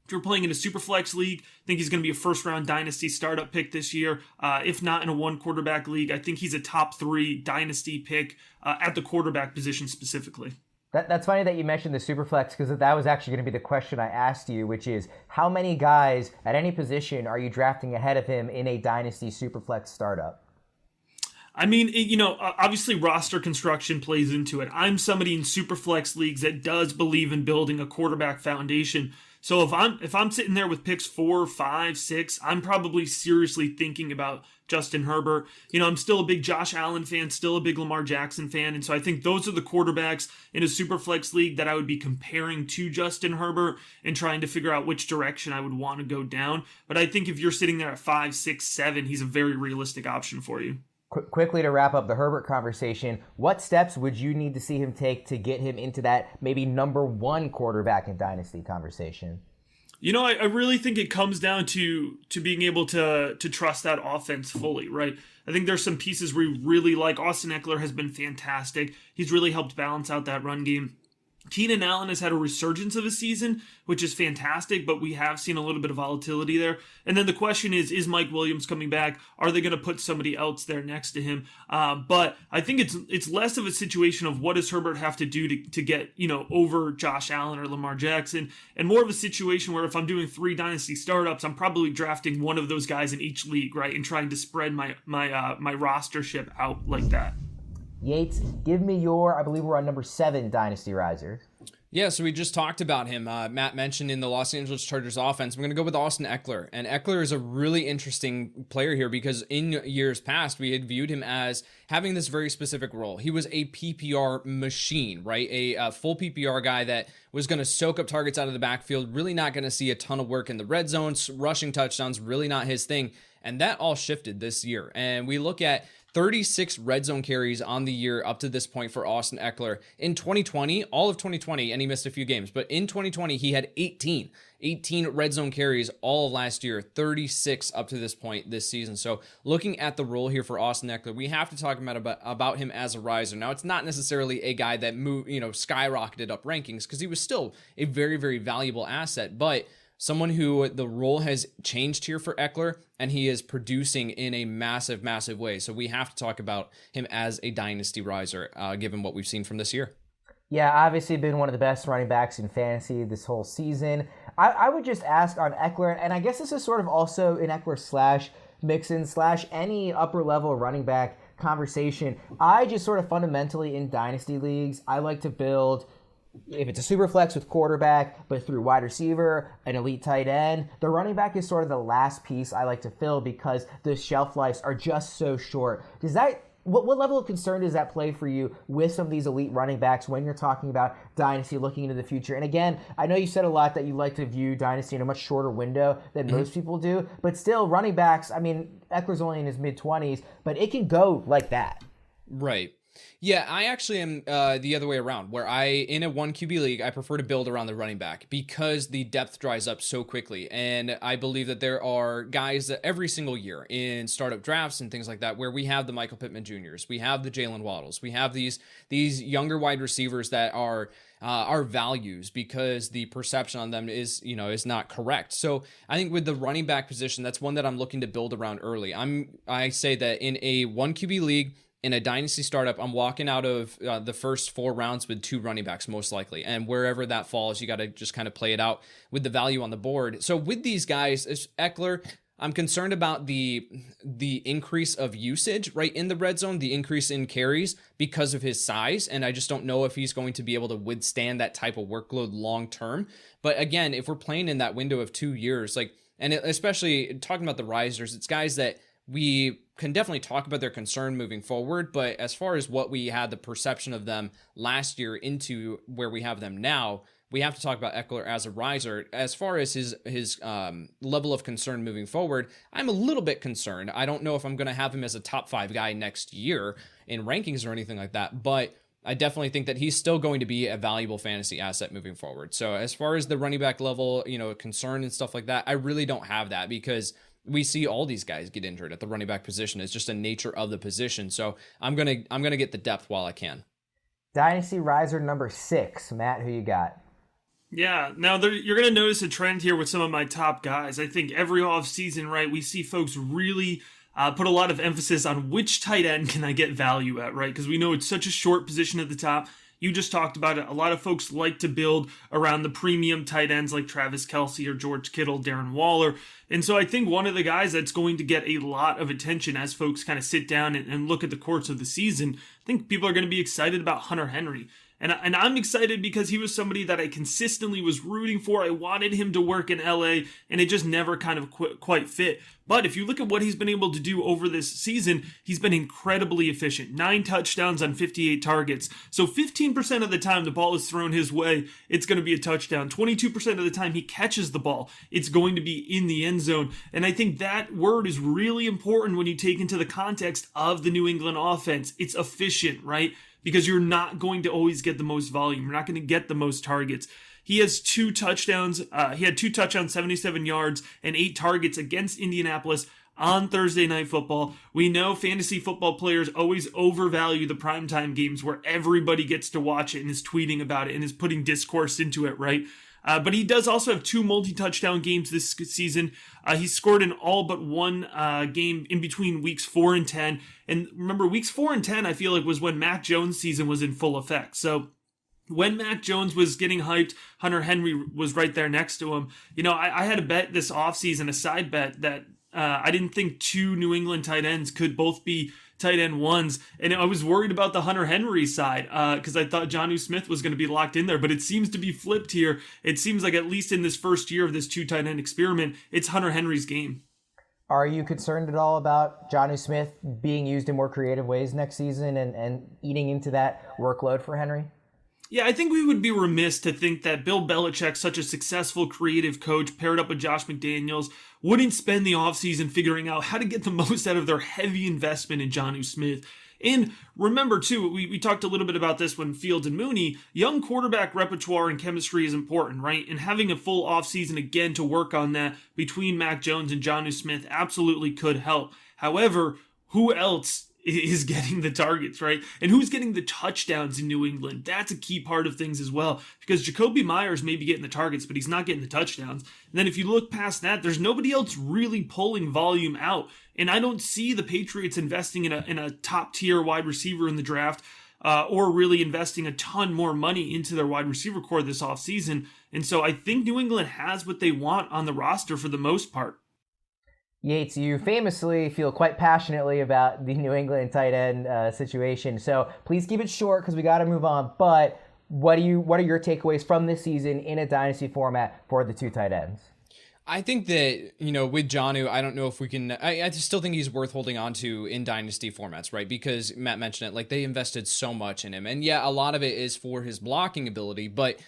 S3: if you're playing in a super flex league, I think he's going to be a first-round dynasty startup pick this year. If not in a one-quarterback league, I think he's a top 3 dynasty pick at the quarterback position specifically.
S1: That's funny that you mentioned the super flex, because that was actually going to be the question I asked you, which is how many guys at any position are you drafting ahead of him in a dynasty super flex startup?
S3: I mean, obviously roster construction plays into it. I'm somebody in super flex leagues that does believe in building a quarterback foundation. So if I'm sitting there with picks 4, 5, 6, I'm probably seriously thinking about Justin Herbert. I'm still a big Josh Allen fan, still a big Lamar Jackson fan, and so I think those are the quarterbacks in a Superflex league that I would be comparing to Justin Herbert and trying to figure out which direction I would want to go down. But I think if you're sitting there at 5, 6, 7, he's a very realistic option for you.
S1: Quickly to wrap up the Herbert conversation, what steps would you need to see him take to get him into that maybe number 1 quarterback in Dynasty conversation?
S3: I really think it comes down to being able to trust that offense fully, right? I think there's some pieces we really like. Austin Ekeler has been fantastic. He's really helped balance out that run game. Keenan Allen has had a resurgence of a season, which is fantastic, but we have seen a little bit of volatility there. And then the question is Mike Williams coming back? Are they going to put somebody else there next to him? But I think it's less of a situation of what does Herbert have to do to get, over Josh Allen or Lamar Jackson, and more of a situation where if I'm doing 3 dynasty startups, I'm probably drafting one of those guys in each league, right? And trying to spread my rostership out like that.
S1: Yates, give me your, I believe we're on number 7 Dynasty Riser.
S2: Yeah, so we just talked about him. Matt mentioned in the Los Angeles Chargers offense. I'm going to go with Austin Ekeler. And Ekeler is a really interesting player here because in years past, we had viewed him as having this very specific role. He was a PPR machine, right? A full PPR guy that was going to soak up targets out of the backfield, really not going to see a ton of work in the red zone, rushing touchdowns, really not his thing. And that all shifted this year. And we look at 36 red zone carries on the year up to this point for Austin Ekeler. In 2020, all of 2020, and he missed a few games, but in 2020, he had 18 red zone carries all of last year, 36 up to this point this season. So looking at the role here for Austin Ekeler, we have to talk about him as a riser. Now, it's not necessarily a guy that skyrocketed up rankings because he was still a very, very valuable asset, but someone who the role has changed here for Ekeler, and he is producing in a massive, massive way. So we have to talk about him as a dynasty riser, given what we've seen from this year.
S1: Yeah, obviously been one of the best running backs in fantasy this whole season. I would just ask on Ekeler, and I guess this is sort of also an Ekeler / Mixon / any upper level running back conversation. I just sort of fundamentally in dynasty leagues, I like to build, if it's a super flex with quarterback, but through wide receiver, an elite tight end, the running back is sort of the last piece I like to fill because the shelf lives are just so short. What level of concern does that play for you with some of these elite running backs when you're talking about dynasty looking into the future? And again, I know you said a lot that you like to view dynasty in a much shorter window than most people do, but still running backs, I mean, Eckler's only in his mid-20s, but it can go like that.
S2: Right. Yeah, I actually am the other way around, where in a 1 QB league, I prefer to build around the running back because the depth dries up so quickly. And I believe that there are guys that every single year in startup drafts and things like that, where we have the Michael Pittman Jr.'s, we have the Jaylen Waddles, we have these younger wide receivers that are our values because the perception on them is not correct. So I think with the running back position, that's one that I'm looking to build around early. I say that in a 1 QB league, in a dynasty startup, I'm walking out of the first 4 rounds with 2 running backs, most likely. And wherever that falls, you got to just kind of play it out with the value on the board. So with these guys, Ekeler, I'm concerned about the increase of usage right in the red zone, the increase in carries because of his size. And I just don't know if he's going to be able to withstand that type of workload long term. But again, if we're playing in that window of 2 years, especially talking about the risers, it's guys that we can definitely talk about their concern moving forward, but as far as what we had the perception of them last year into where we have them now, we have to talk about Ekeler as a riser. As far as his level of concern moving forward, I'm a little bit concerned. I don't know if I'm going to have him as a top 5 guy next year in rankings or anything like that, but I definitely think that he's still going to be a valuable fantasy asset moving forward. So as far as the running back level, concern and stuff like that, I really don't have that because we see all these guys get injured at the running back position. It's just a nature of the position. So I'm gonna get the depth while I can.
S1: Dynasty riser number 6, Matt. Who you got?
S3: Yeah, now you're going to notice a trend here with some of my top guys. I think every offseason, right, we see folks really put a lot of emphasis on which tight end can I get value at, right? Because we know it's such a short position at the top. You just talked about it. A lot of folks like to build around the premium tight ends like Travis Kelce or George Kittle, Darren Waller. And so I think one of the guys that's going to get a lot of attention as folks kind of sit down and look at the course of the season, I think people are going to be excited about Hunter Henry. And I'm excited because he was somebody that I consistently was rooting for. I wanted him to work in LA, and it just never kind of quite fit. But if you look at what he's been able to do over this season, he's been incredibly efficient. 9 touchdowns on 58 targets. So 15% of the time the ball is thrown his way, it's going to be a touchdown. 22% of the time he catches the ball, it's going to be in the end zone. And I think that word is really important when you take into the context of the New England offense. It's efficient, right? Because you're not going to always get the most volume. You're not going to get the most targets. He has 2 touchdowns. He had 2 touchdowns, 77 yards, and 8 targets against Indianapolis on Thursday Night Football. We know fantasy football players always overvalue the primetime games where everybody gets to watch it and is tweeting about it and is putting discourse into it, right? But he does also have 2 multi-touchdown games this season. He scored in all but one game in between weeks 4 and 10. And remember, weeks 4 and 10, I feel like, was when Mac Jones' season was in full effect. So when Mac Jones was getting hyped, Hunter Henry was right there next to him. You know, I had a bet this offseason, a side bet, that I didn't think 2 New England tight ends could both be tight end ones, and I was worried about the Hunter Henry side because I thought Jonnu Smith was going to be locked in there, but it seems to be flipped here. It seems like at least in this first year of this 2 tight end experiment, it's Hunter Henry's game.
S1: Are you concerned at all about Jonnu Smith being used in more creative ways next season and eating into that workload for Henry?
S3: Yeah, I think we would be remiss to think that Bill Belichick, such a successful creative coach paired up with Josh McDaniels, wouldn't spend the offseason figuring out how to get the most out of their heavy investment in Jonnu Smith. And remember, too, we talked a little bit about this when Fields and Mooney, young quarterback repertoire and chemistry is important, right? And having a full offseason again to work on that between Mac Jones and Jonnu Smith absolutely could help. However, who else is getting the targets, right? And who's getting the touchdowns in New England? That's a key part of things as well, because Jacoby Myers may be getting the targets, but he's not getting the touchdowns. And then if you look past that, there's nobody else really pulling volume out. And I don't see the Patriots investing in a top tier wide receiver in the draft, or really investing a ton more money into their wide receiver core this offseason. And so I think New England has what they want on the roster for the most part.
S1: Yates, you famously feel quite passionately about the New England tight end situation. So please keep it short because we got to move on. But what are your takeaways from this season in a dynasty format for the 2 tight ends?
S2: I think that, with Jonnu, I don't know if we can, I still think he's worth holding on to in dynasty formats, right? Because Matt mentioned it, like they invested so much in him. And yeah, a lot of it is for his blocking ability, but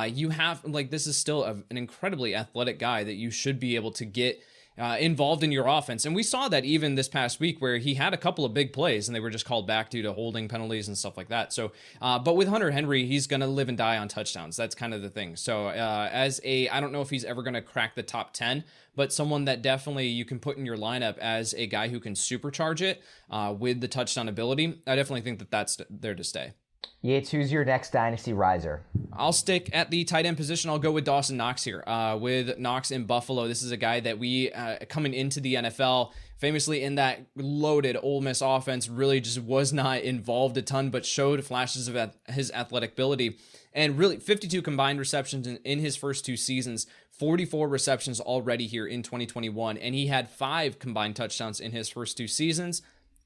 S2: you have, like, this is still an incredibly athletic guy that you should be able to get involved in your offense. And we saw that even this past week where he had a couple of big plays and they were just called back due to holding penalties and stuff like that. So, but with Hunter Henry, he's going to live and die on touchdowns. That's kind of the thing. So I don't know if he's ever going to crack the top 10, but someone that definitely you can put in your lineup as a guy who can supercharge it with the touchdown ability. I definitely think that that's there to stay.
S1: Yates, who's your next Dynasty Riser?
S2: I'll stick at the tight end position. I'll go with Dawson Knox here. With Knox in Buffalo, this is a guy that we, coming into the NFL, famously in that loaded Ole Miss offense, really just was not involved a ton, but showed flashes of his athletic ability. And really, 52 combined receptions in his first 2 seasons, 44 receptions already here in 2021, and he had 5 combined touchdowns in his first 2 seasons.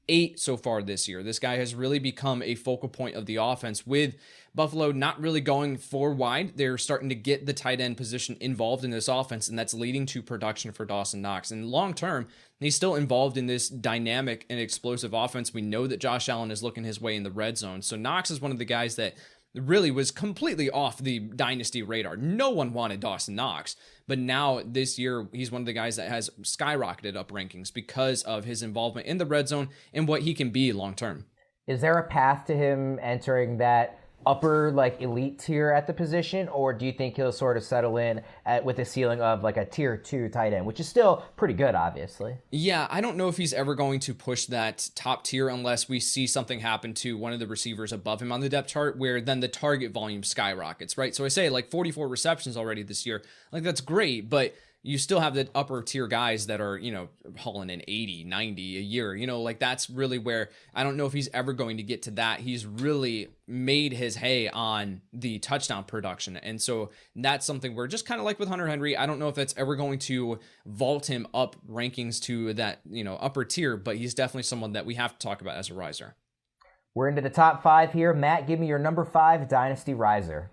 S2: 8 so far this year. This guy has really become a focal point of the offense with Buffalo not really going 4 wide. They're starting to get the tight end position involved in this offense, and that's leading to production for Dawson Knox. And long term, he's still involved in this dynamic and explosive offense. We know that Josh Allen is looking his way in the red zone. So Knox is one of the guys that really was completely off the dynasty radar. No one wanted Dawson Knox, but now this year he's one of the guys that has skyrocketed up rankings because of his involvement in the red zone and what he can be long term.
S1: Is there a path to him entering that upper elite tier at the position, or do you think he'll sort of settle in with a ceiling of like a tier 2 tight end, which is still pretty good, obviously?
S2: Yeah, I don't know if he's ever going to push that top tier unless we see something happen to one of the receivers above him on the depth chart, where then the target volume skyrockets, right? So I say 44 receptions already this year, that's great, but you still have the upper tier guys that are, hauling in 80, 90 a year, that's really where I don't know if he's ever going to get to that. He's really made his hay on the touchdown production. And so that's something where just kind of like with Hunter Henry, I don't know if that's ever going to vault him up rankings to that, upper tier, but he's definitely someone that we have to talk about as a riser.
S1: We're into the top 5 here. Matt, give me your number 5 Dynasty Riser.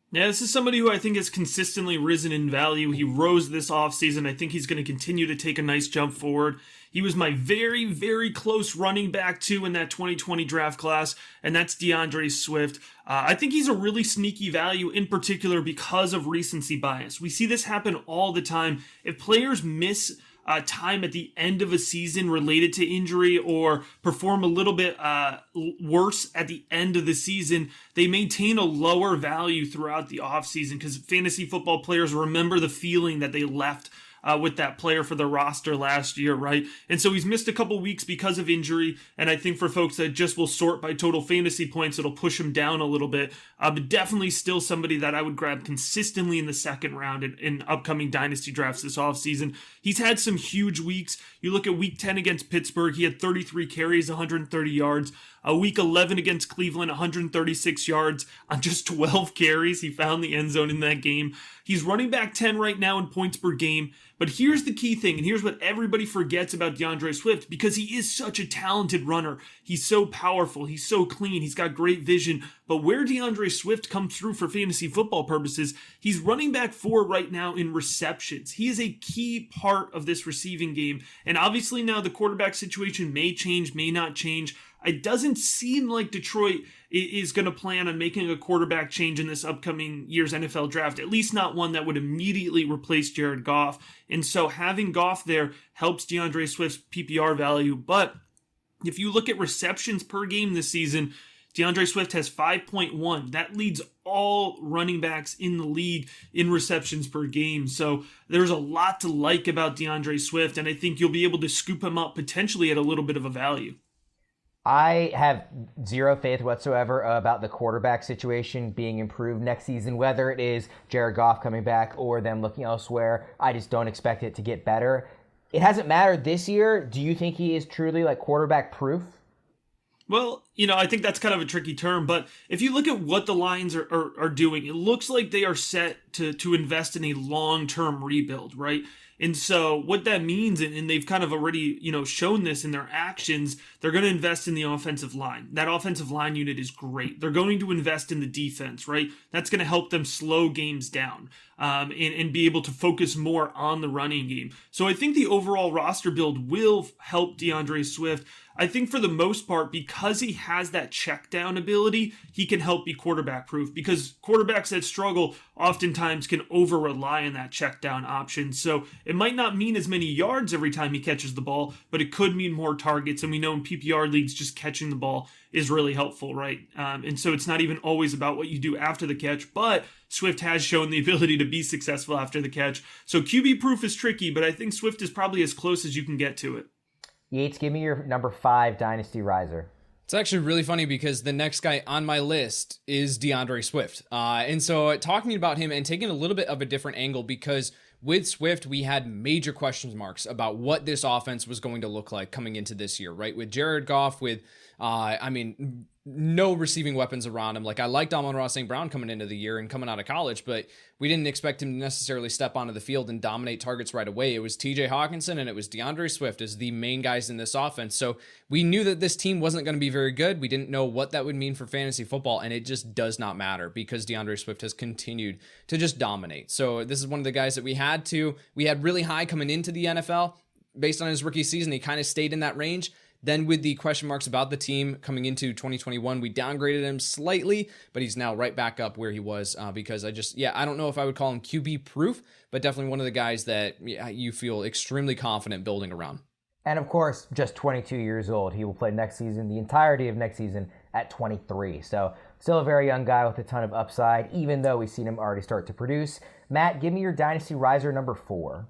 S3: Yeah, this is somebody who I think has consistently risen in value. He rose this offseason. I think he's going to continue to take a nice jump forward. He was my very, very close running back, too, in that 2020 draft class, and that's DeAndre Swift. I think he's a really sneaky value, in particular because of recency bias. We see this happen all the time. If players miss time at the end of a season related to injury or perform a little bit worse at the end of the season, they maintain a lower value throughout the offseason because fantasy football players remember the feeling that they left with that player for the roster last year, right? And so he's missed a couple weeks because of injury, and I think for folks that just will sort by total fantasy points, it'll push him down a little bit, but definitely still somebody that I would grab consistently in the second round in upcoming dynasty drafts this offseason. He's had some huge weeks. You look at week 10 against Pittsburgh, he had 33 carries, 130 yards. Week 11 against Cleveland, 136 yards on just 12 carries. He found the end zone in that game. He's running back 10 right now in points per game. But here's the key thing, and here's what everybody forgets about DeAndre Swift, because he is such a talented runner. He's so powerful. He's so clean. He's got great vision. But where DeAndre Swift comes through for fantasy football purposes, he's running back 4 right now in receptions. He is a key part of this receiving game. And obviously now the quarterback situation may change, may not change. It doesn't seem like Detroit is going to plan on making a quarterback change in this upcoming year's NFL draft, at least not one that would immediately replace Jared Goff. And so having Goff there helps DeAndre Swift's PPR value. But if you look at receptions per game this season, DeAndre Swift has 5.1. That leads all running backs in the league in receptions per game. So there's a lot to like about DeAndre Swift, and I think you'll be able to scoop him up potentially at a little bit of a value.
S1: I have zero faith whatsoever about the quarterback situation being improved next season, whether it is Jared Goff coming back or them looking elsewhere. I just don't expect it to get better. It hasn't mattered this year. Do you think he is truly like quarterback proof?
S3: Well, I think that's kind of a tricky term, but if you look at what the Lions are doing, it looks like they are set to invest in a long-term rebuild, right? And so what that means, and they've kind of already, shown this in their actions, they're going to invest in the offensive line. That offensive line unit is great. They're going to invest in the defense, right? That's going to help them slow games down and be able to focus more on the running game. So I think the overall roster build will help DeAndre Swift. I think for the most part, because he has that check down ability, he can help be quarterback proof, because quarterbacks that struggle oftentimes can over rely on that check down option. So it might not mean as many yards every time he catches the ball, but it could mean more targets. And we know in PPR leagues, just catching the ball is really helpful, right? And so it's not even always about what you do after the catch, but Swift has shown the ability to be successful after the catch. So QB proof is tricky, but I think Swift is probably as close as you can get to it.
S1: Yates, give me your number 5 Dynasty Riser.
S2: It's actually really funny because the next guy on my list is DeAndre Swift. And so talking about him and taking a little bit of a different angle, because with Swift, we had major question marks about what this offense was going to look like coming into this year, right? With Jared Goff, with, no receiving weapons around him. Like, I liked Amon-Ra St. Brown coming into the year and coming out of college, but we didn't expect him to necessarily step onto the field and dominate targets right away. It was TJ Hawkinson and it was DeAndre Swift as the main guys in this offense. So we knew that this team wasn't going to be very good. We didn't know what that would mean for fantasy football, and it just does not matter because DeAndre Swift has continued to just dominate. So this is one of the guys that we had really high coming into the NFL. Based on his rookie season, he kind of stayed in that range. Then with the question marks about the team coming into 2021, we downgraded him slightly, but he's now right back up where he was because I don't know if I would call him QB proof, but definitely one of the guys that you feel extremely confident building around.
S1: And of course, just 22 years old. He will play next season, the entirety of next season at 23. So still a very young guy with a ton of upside, even though we've seen him already start to produce. Matt, give me your Dynasty Riser number 4.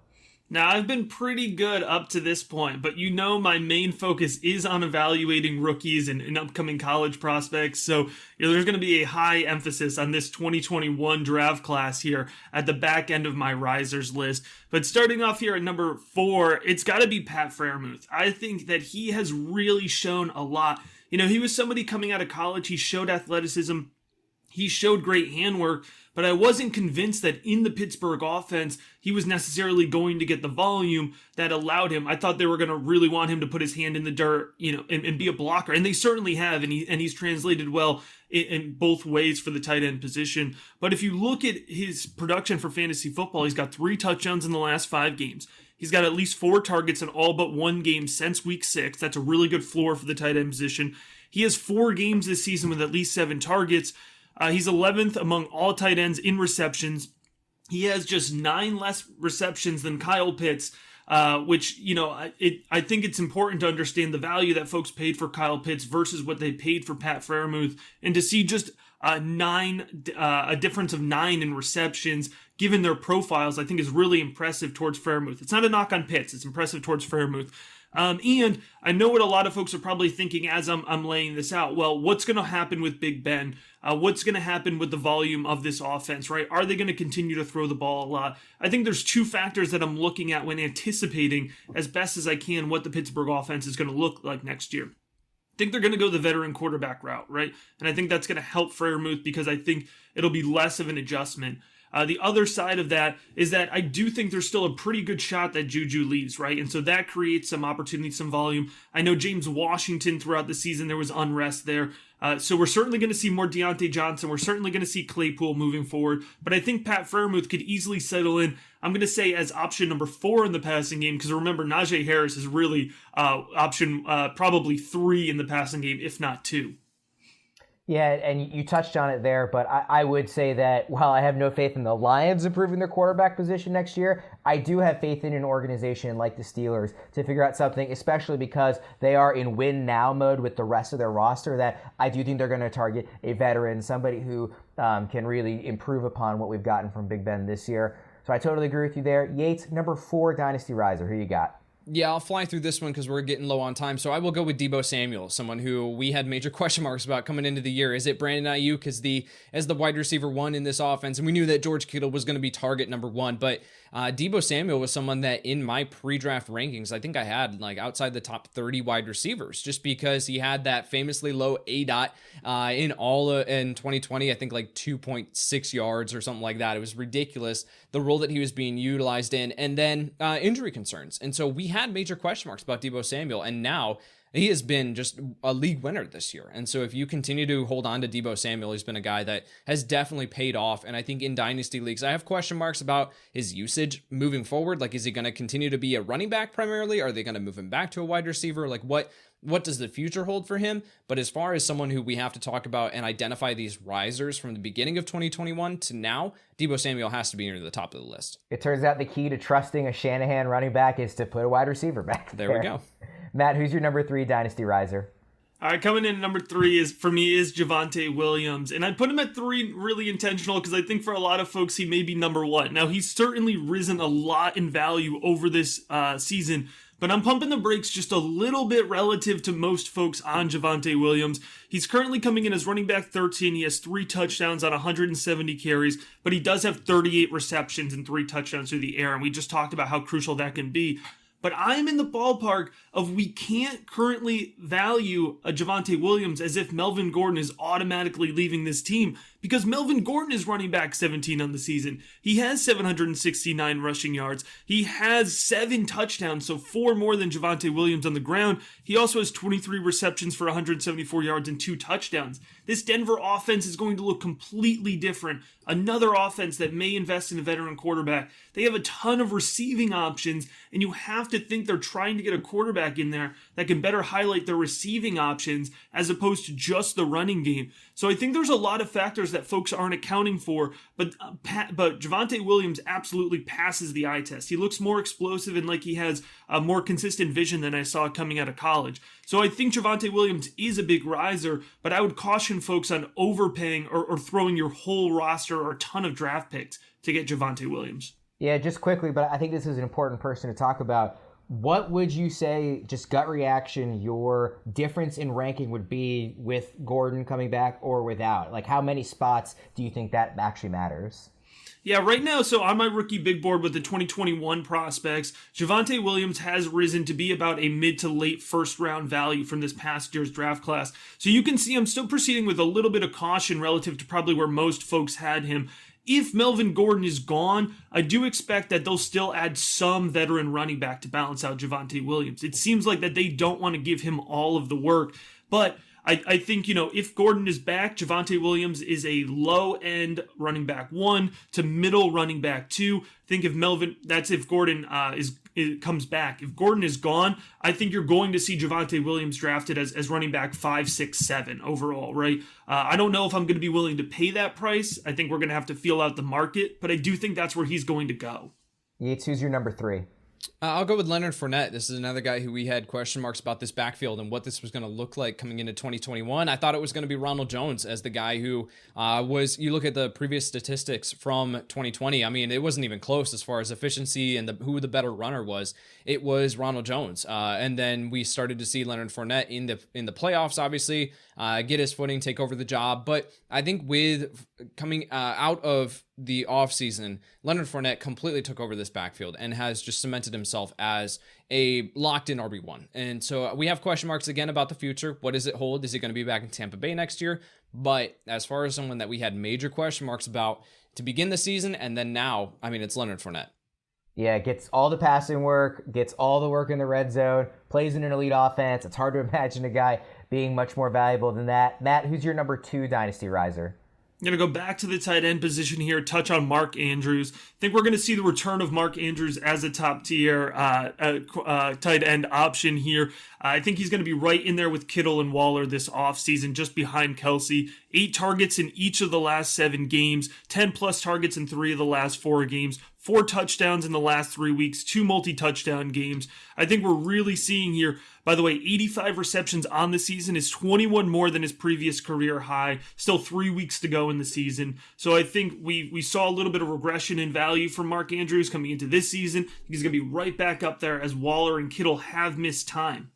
S3: Now, I've been pretty good up to this point, but my main focus is on evaluating rookies and upcoming college prospects. So there's going to be a high emphasis on this 2021 draft class here at the back end of my risers list. But starting off here at number 4, it's got to be Pat Freiermuth. I think that he has really shown a lot. He was somebody coming out of college. He showed athleticism. He showed great handwork, but I wasn't convinced that in the Pittsburgh offense, he was necessarily going to get the volume that allowed him. I thought they were going to really want him to put his hand in the dirt, and be a blocker. And they certainly have, and he's translated well in both ways for the tight end position. But if you look at his production for fantasy football, he's got 3 touchdowns in the last 5 games. He's got at least 4 targets in all but 1 game since week 6. That's a really good floor for the tight end position. He has 4 games this season with at least 7 targets. He's 11th among all tight ends in receptions. He has just 9 less receptions than Kyle Pitts, which, I think it's important to understand the value that folks paid for Kyle Pitts versus what they paid for Pat Freiermuth, and to see just a difference of 9 in receptions, given their profiles, I think is really impressive towards Freiermuth. It's not a knock on Pitts, it's impressive towards Freiermuth. And I know what a lot of folks are probably thinking as I'm laying this out. Well, what's going to happen with Big Ben? What's going to happen with the volume of this offense, right? Are they going to continue to throw the ball a lot? I think there's 2 factors that I'm looking at when anticipating as best as I can what the Pittsburgh offense is going to look like next year. I think they're going to go the veteran quarterback route, right? And I think that's going to help Freiermuth because I think it'll be less of an adjustment. The other side of that is that I do think there's still a pretty good shot that Juju leaves, right? And so that creates some opportunity, some volume. I know James Washington throughout the season, there was unrest there. So we're certainly going to see more Deontay Johnson. We're certainly going to see Claypool moving forward. But I think Pat Freiermuth could easily settle in, I'm going to say, as option number 4 in the passing game. Because remember, Najee Harris is really option probably 3 in the passing game, if not 2.
S1: Yeah, and you touched on it there, but I would say that while I have no faith in the Lions improving their quarterback position next year, I do have faith in an organization like the Steelers to figure out something, especially because they are in win-now mode with the rest of their roster, that I do think they're going to target a veteran, somebody who can really improve upon what we've gotten from Big Ben this year. So I totally agree with you there. Yates, number 4 Dynasty Riser. Who you got?
S2: Yeah, I'll fly through this one because we're getting low on time. So I will go with Deebo Samuel, someone who we had major question marks about coming into the year. Is it Brandon Ayuk as the wide receiver 1 in this offense? And we knew that George Kittle was going to be target number 1, but Deebo Samuel was someone that in my pre-draft rankings, I think I had like outside the top 30 wide receivers, just because he had that famously low ADOT in 2020, I think like 2.6 yards or something like that. It was ridiculous, the role that he was being utilized in, and then injury concerns. And so we had major question marks about Deebo Samuel, and now he has been just a league winner this year. And so if you continue to hold on to Deebo Samuel, he's been a guy that has definitely paid off. And I think in dynasty leagues, I have question marks about his usage moving forward. Like, is he going to continue to be a running back primarily? Are they going to move him back to a wide receiver? Like, what does the future hold for him? But as far as someone who we have to talk about and identify these risers from the beginning of 2021 to now, Deebo Samuel has to be near the top of the list.
S1: It turns out the key to trusting a Shanahan running back is to put a wide receiver back there.
S2: There we go.
S1: Matt, who's your number 3 Dynasty Riser?
S3: All right, coming in at number 3 is Javonte Williams. And I put him at 3 really intentional because I think for a lot of folks, he may be number 1. Now, he's certainly risen a lot in value over this season, but I'm pumping the brakes just a little bit relative to most folks on Javonte Williams. He's currently coming in as running back 13. He has 3 touchdowns on 170 carries, but he does have 38 receptions and 3 touchdowns through the air, and we just talked about how crucial that can be. But I'm in the ballpark of we can't currently value a Javonte Williams as if Melvin Gordon is automatically leaving this team, because Melvin Gordon is running back 17 on the season. He has 769 rushing yards. He has 7 touchdowns, so 4 more than Javonte Williams on the ground. He also has 23 receptions for 174 yards and 2 touchdowns. This Denver offense is going to look completely different. Another offense that may invest in a veteran quarterback. They have a ton of receiving options, and you have to think they're trying to get a quarterback in there that can better highlight their receiving options as opposed to just the running game. So I think there's a lot of factors that folks aren't accounting for, but Javonte Williams absolutely passes the eye test. He looks more explosive and like he has a more consistent vision than I saw coming out of college. So I think Javonte Williams is a big riser, but I would caution folks on overpaying or throwing your whole roster or a ton of draft picks to get Javonte Williams.
S1: Yeah, just quickly, but I think this is an important person to talk about. What would you say, just gut reaction, your difference in ranking would be with Gordon coming back or without? Like, how many spots do you think that actually matters?
S3: Yeah, right now, so on my rookie big board with the 2021 prospects, Javonte Williams has risen to be about a mid to late first round value from this past year's draft class. So you can see I'm still proceeding with a little bit of caution relative to probably where most folks had him. If Melvin Gordon is gone, I do expect that they'll still add some veteran running back to balance out Javonte Williams. It seems like that they don't want to give him all of the work, but I think, if Gordon is back, Javonte Williams is a low-end running back 1 to middle running back 2. Think if Gordon comes back. If Gordon is gone, I think you're going to see Javonte Williams drafted as running back 5, 6, 7 overall, right? I don't know if I'm going to be willing to pay that price. I think we're going to have to feel out the market, but I do think that's where he's going to go.
S1: Yates, who's your number 3?
S2: I'll go with Leonard Fournette. This is another guy who we had question marks about this backfield and what this was going to look like coming into 2021. I thought it was going to be Ronald Jones as the guy who you look at the previous statistics from 2020. I mean, it wasn't even close as far as efficiency and who the better runner was. It was Ronald Jones. And then we started to see Leonard Fournette in the playoffs, obviously, get his footing, take over the job. But I think with coming out of the offseason, Leonard Fournette completely took over this backfield and has just cemented himself as a locked-in RB1. And so we have question marks again about the future. What does it hold? Is he going to be back in Tampa Bay next year? But as far as someone that we had major question marks about to begin the season and then now, I mean, it's Leonard Fournette.
S1: Yeah, gets all the passing work, gets all the work in the red zone, plays in an elite offense. It's hard to imagine a guy being much more valuable than that. Matt, who's your number 2 Dynasty Riser?
S3: I'm going to go back to the tight end position here, touch on Mark Andrews. I think we're going to see the return of Mark Andrews as a top tier tight end option here. I think he's going to be right in there with Kittle and Waller this offseason, just behind Kelsey. 8 targets in each of the last 7 games, 10 plus targets in 3 of the last 4 games, 4 touchdowns in the last 3 weeks, 2 multi-touchdown games. I think we're really seeing here, by the way, 85 receptions on the season is 21 more than his previous career high. Still 3 weeks to go in the season. So I think we saw a little bit of regression in value from Mark Andrews coming into this season. He's going to be right back up there as Waller and Kittle have missed time.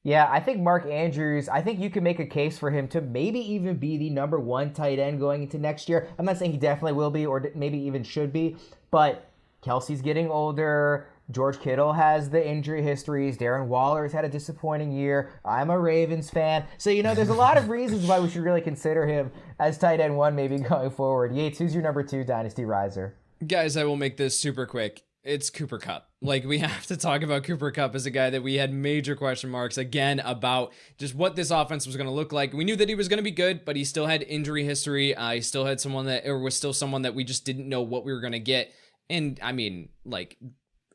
S1: Yeah, I think Mark Andrews, I think you can make a case for him to maybe even be the number 1 tight end going into next year. I'm not saying he definitely will be or maybe even should be, but Kelsey's getting older. George Kittle has the injury histories. Darren Waller's had a disappointing year. I'm a Ravens fan. So, there's a lot of reasons why we should really consider him as tight end 1 maybe going forward. Yates, who's your number 2 Dynasty Riser?
S2: Guys, I will make this super quick. It's Cooper Kupp. We have to talk about Cooper Kupp as a guy that we had major question marks again about just what this offense was going to look like. We knew that he was going to be good, but he still had injury history. He still had someone that we just didn't know what we were going to get. And I mean,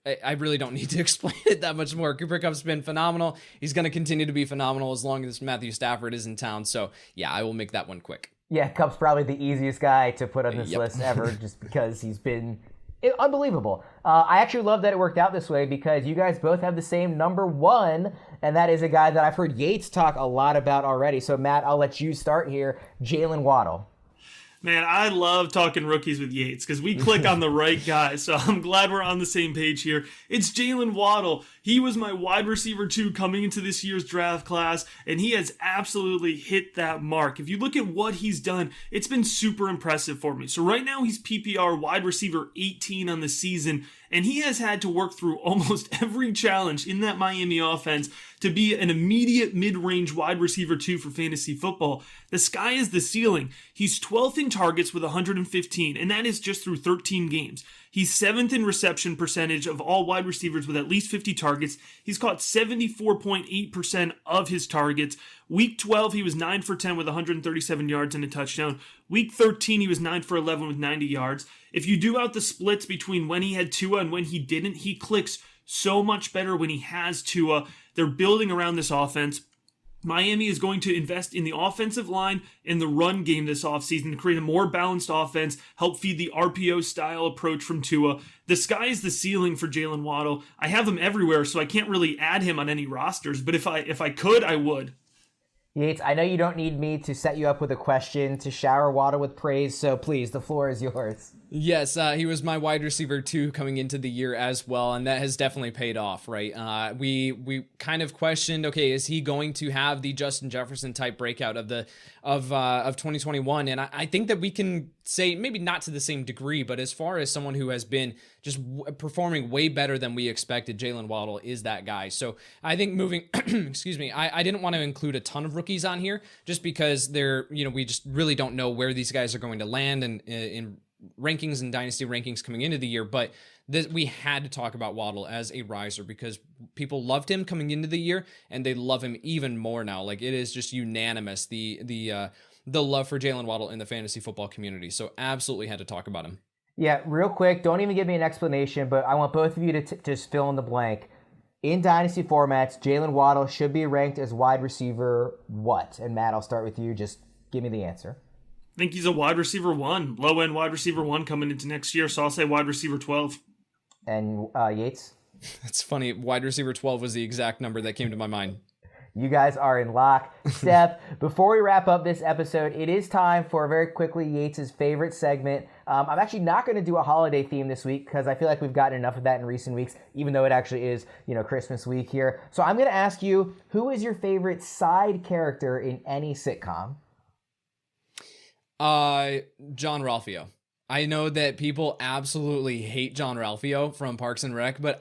S2: I really don't need to explain it that much more. Cooper Kupp's been phenomenal. He's going to continue to be phenomenal as long as Matthew Stafford is in town. So yeah, I will make that one quick.
S1: Yeah, Kupp's probably the easiest guy to put on this list ever just because he's been unbelievable. I actually love that it worked out this way because you guys both have the same number 1, and that is a guy that I've heard Yates talk a lot about already. So, Matt, I'll let you start here. Jaylen Waddle.
S3: Man, I love talking rookies with Yates because we click on the right guy. So I'm glad we're on the same page here. It's Jaylen Waddle. He was my wide receiver 2 coming into this year's draft class, and he has absolutely hit that mark. If you look at what he's done, it's been super impressive for me. So right now he's PPR wide receiver 18 on the season, and he has had to work through almost every challenge in that Miami offense to be an immediate mid-range wide receiver 2 for fantasy football. The sky is the ceiling. He's 12th in targets with 115, and that is just through 13 games. He's 7th in reception percentage of all wide receivers with at least 50 targets. He's caught 74.8% of his targets. Week 12, he was 9 for 10 with 137 yards and a touchdown. Week 13, he was 9 for 11 with 90 yards. If you do out the splits between when he had Tua and when he didn't, he clicks so much better when he has Tua. They're building around this offense. Miami is going to invest in the offensive line and the run game this offseason to create a more balanced offense, help feed the RPO-style approach from Tua. The sky is the ceiling for Jaylen Waddle. I have him everywhere, so I can't really add him on any rosters, but if I could, I would.
S1: Yates, I know you don't need me to set you up with a question to shower Waddle with praise, so please, the floor is yours.
S2: Yes, he was my wide receiver 2 coming into the year as well, and that has definitely paid off, right? We kind of questioned, okay, is he going to have the Justin Jefferson type breakout of 2021? And I think that we can say, maybe not to the same degree, but as far as someone who has been just performing way better than we expected, Jaylen Waddle is that guy. So I think moving, excuse me, I didn't want to include a ton of rookies on here just because we just really don't know where these guys are going to land and in rankings and dynasty rankings coming into the year, but we had to talk about Waddle as a riser because people loved him coming into the year and they love him even more now. Like, it is just unanimous, the love for Jaylen Waddle in the fantasy football community. So absolutely had to talk about him.
S1: Yeah, real quick, don't even give me an explanation, but I want both of you to just fill in the blank. In dynasty formats, Jaylen Waddle should be ranked as wide receiver what? And Matt, I'll start with you. Just give me the answer.
S3: I think he's a wide receiver 1, low-end wide receiver 1 coming into next year, so I'll say wide receiver 12.
S1: And Yates?
S2: It's funny, wide receiver 12 was the exact number that came to my mind.
S1: You guys are in lock. Steph, before we wrap up this episode, it is time for, very quickly, Yates' favorite segment. I'm actually not going to do a holiday theme this week because I feel like we've gotten enough of that in recent weeks, even though it actually is, Christmas week here. So I'm going to ask you, who is your favorite side character in any sitcom?
S2: John Ralphio. I know that people absolutely hate John Ralphio from Parks and Rec, but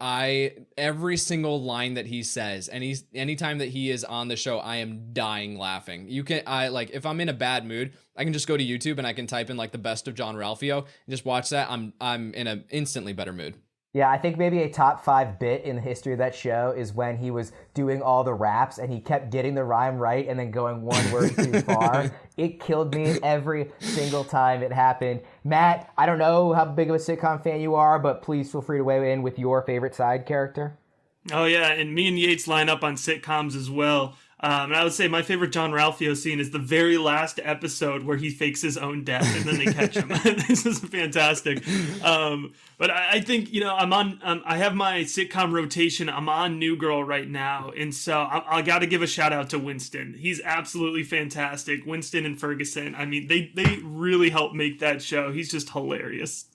S2: every single line that he says, and anytime that he is on the show, I am dying laughing. If I'm in a bad mood, I can just go to YouTube and I can type in like the best of John Ralphio and just watch that. I'm in an instantly better mood.
S1: Yeah, I think maybe a top 5 bit in the history of that show is when he was doing all the raps and he kept getting the rhyme right and then going one word too far. It killed me every single time it happened. Matt, I don't know how big of a sitcom fan you are, but please feel free to weigh in with your favorite side character.
S3: Oh, yeah, and me and Yates line up on sitcoms as well. And I would say my favorite John Ralphio scene is the very last episode where he fakes his own death and then they catch him. This is fantastic. But I think, I'm on, I have my sitcom rotation. I'm on New Girl right now. And so I got to give a shout out to Winston. He's absolutely fantastic. Winston and Ferguson. I mean, they really helped make that show. He's just hilarious.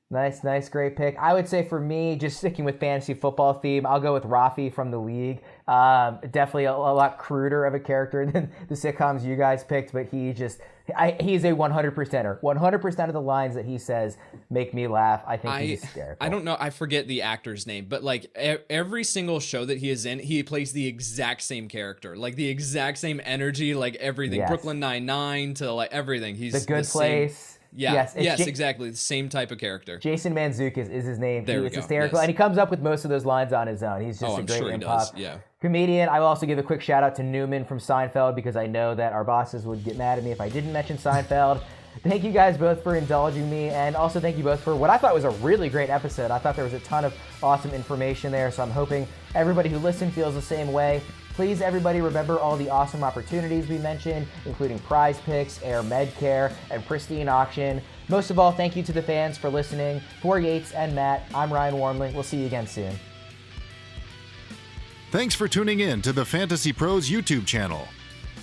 S1: Nice, great pick. I would say for me, just sticking with fantasy football theme, I'll go with Rafi from The League. Definitely a lot cruder of a character than the sitcoms you guys picked, but he's a 100%er. 100% of the lines that he says make me laugh. I think he's hysterical.
S2: I don't know. I forget the actor's name, but like every single show that he is in, he plays the exact same character, like the exact same energy, like everything. Yes. Brooklyn Nine-Nine to like everything. He's
S1: The Good Place.
S2: Yeah, yes, exactly. The same type of character.
S1: Jason Mantzoukas is his name.
S2: There we
S1: It's
S2: go.
S1: hysterical.
S2: Yes.
S1: And he comes up with most of those lines on his own. He's just a great improv comedian. I will also give a quick shout out to Newman from Seinfeld because I know that our bosses would get mad at me if I didn't mention Seinfeld. Thank you guys both for indulging me, and also thank you both for what I thought was a really great episode. I thought there was a ton of awesome information there, so I'm hoping everybody who listened feels the same way. Please, everybody, remember all the awesome opportunities we mentioned, including Prize Picks, Air Medcare, and Pristine Auction. Most of all, thank you to the fans for listening. For Yates and Matt, I'm Ryan Wormeli. We'll see you again soon.
S4: Thanks for tuning in to the Fantasy Pros YouTube channel.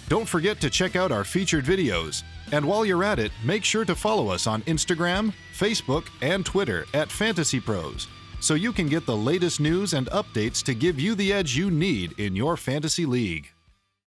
S4: Don't forget to check out our featured videos. And while you're at it, make sure to follow us on Instagram, Facebook, and Twitter at Fantasy Pros, so you can get the latest news and updates to give you the edge you need in your fantasy league.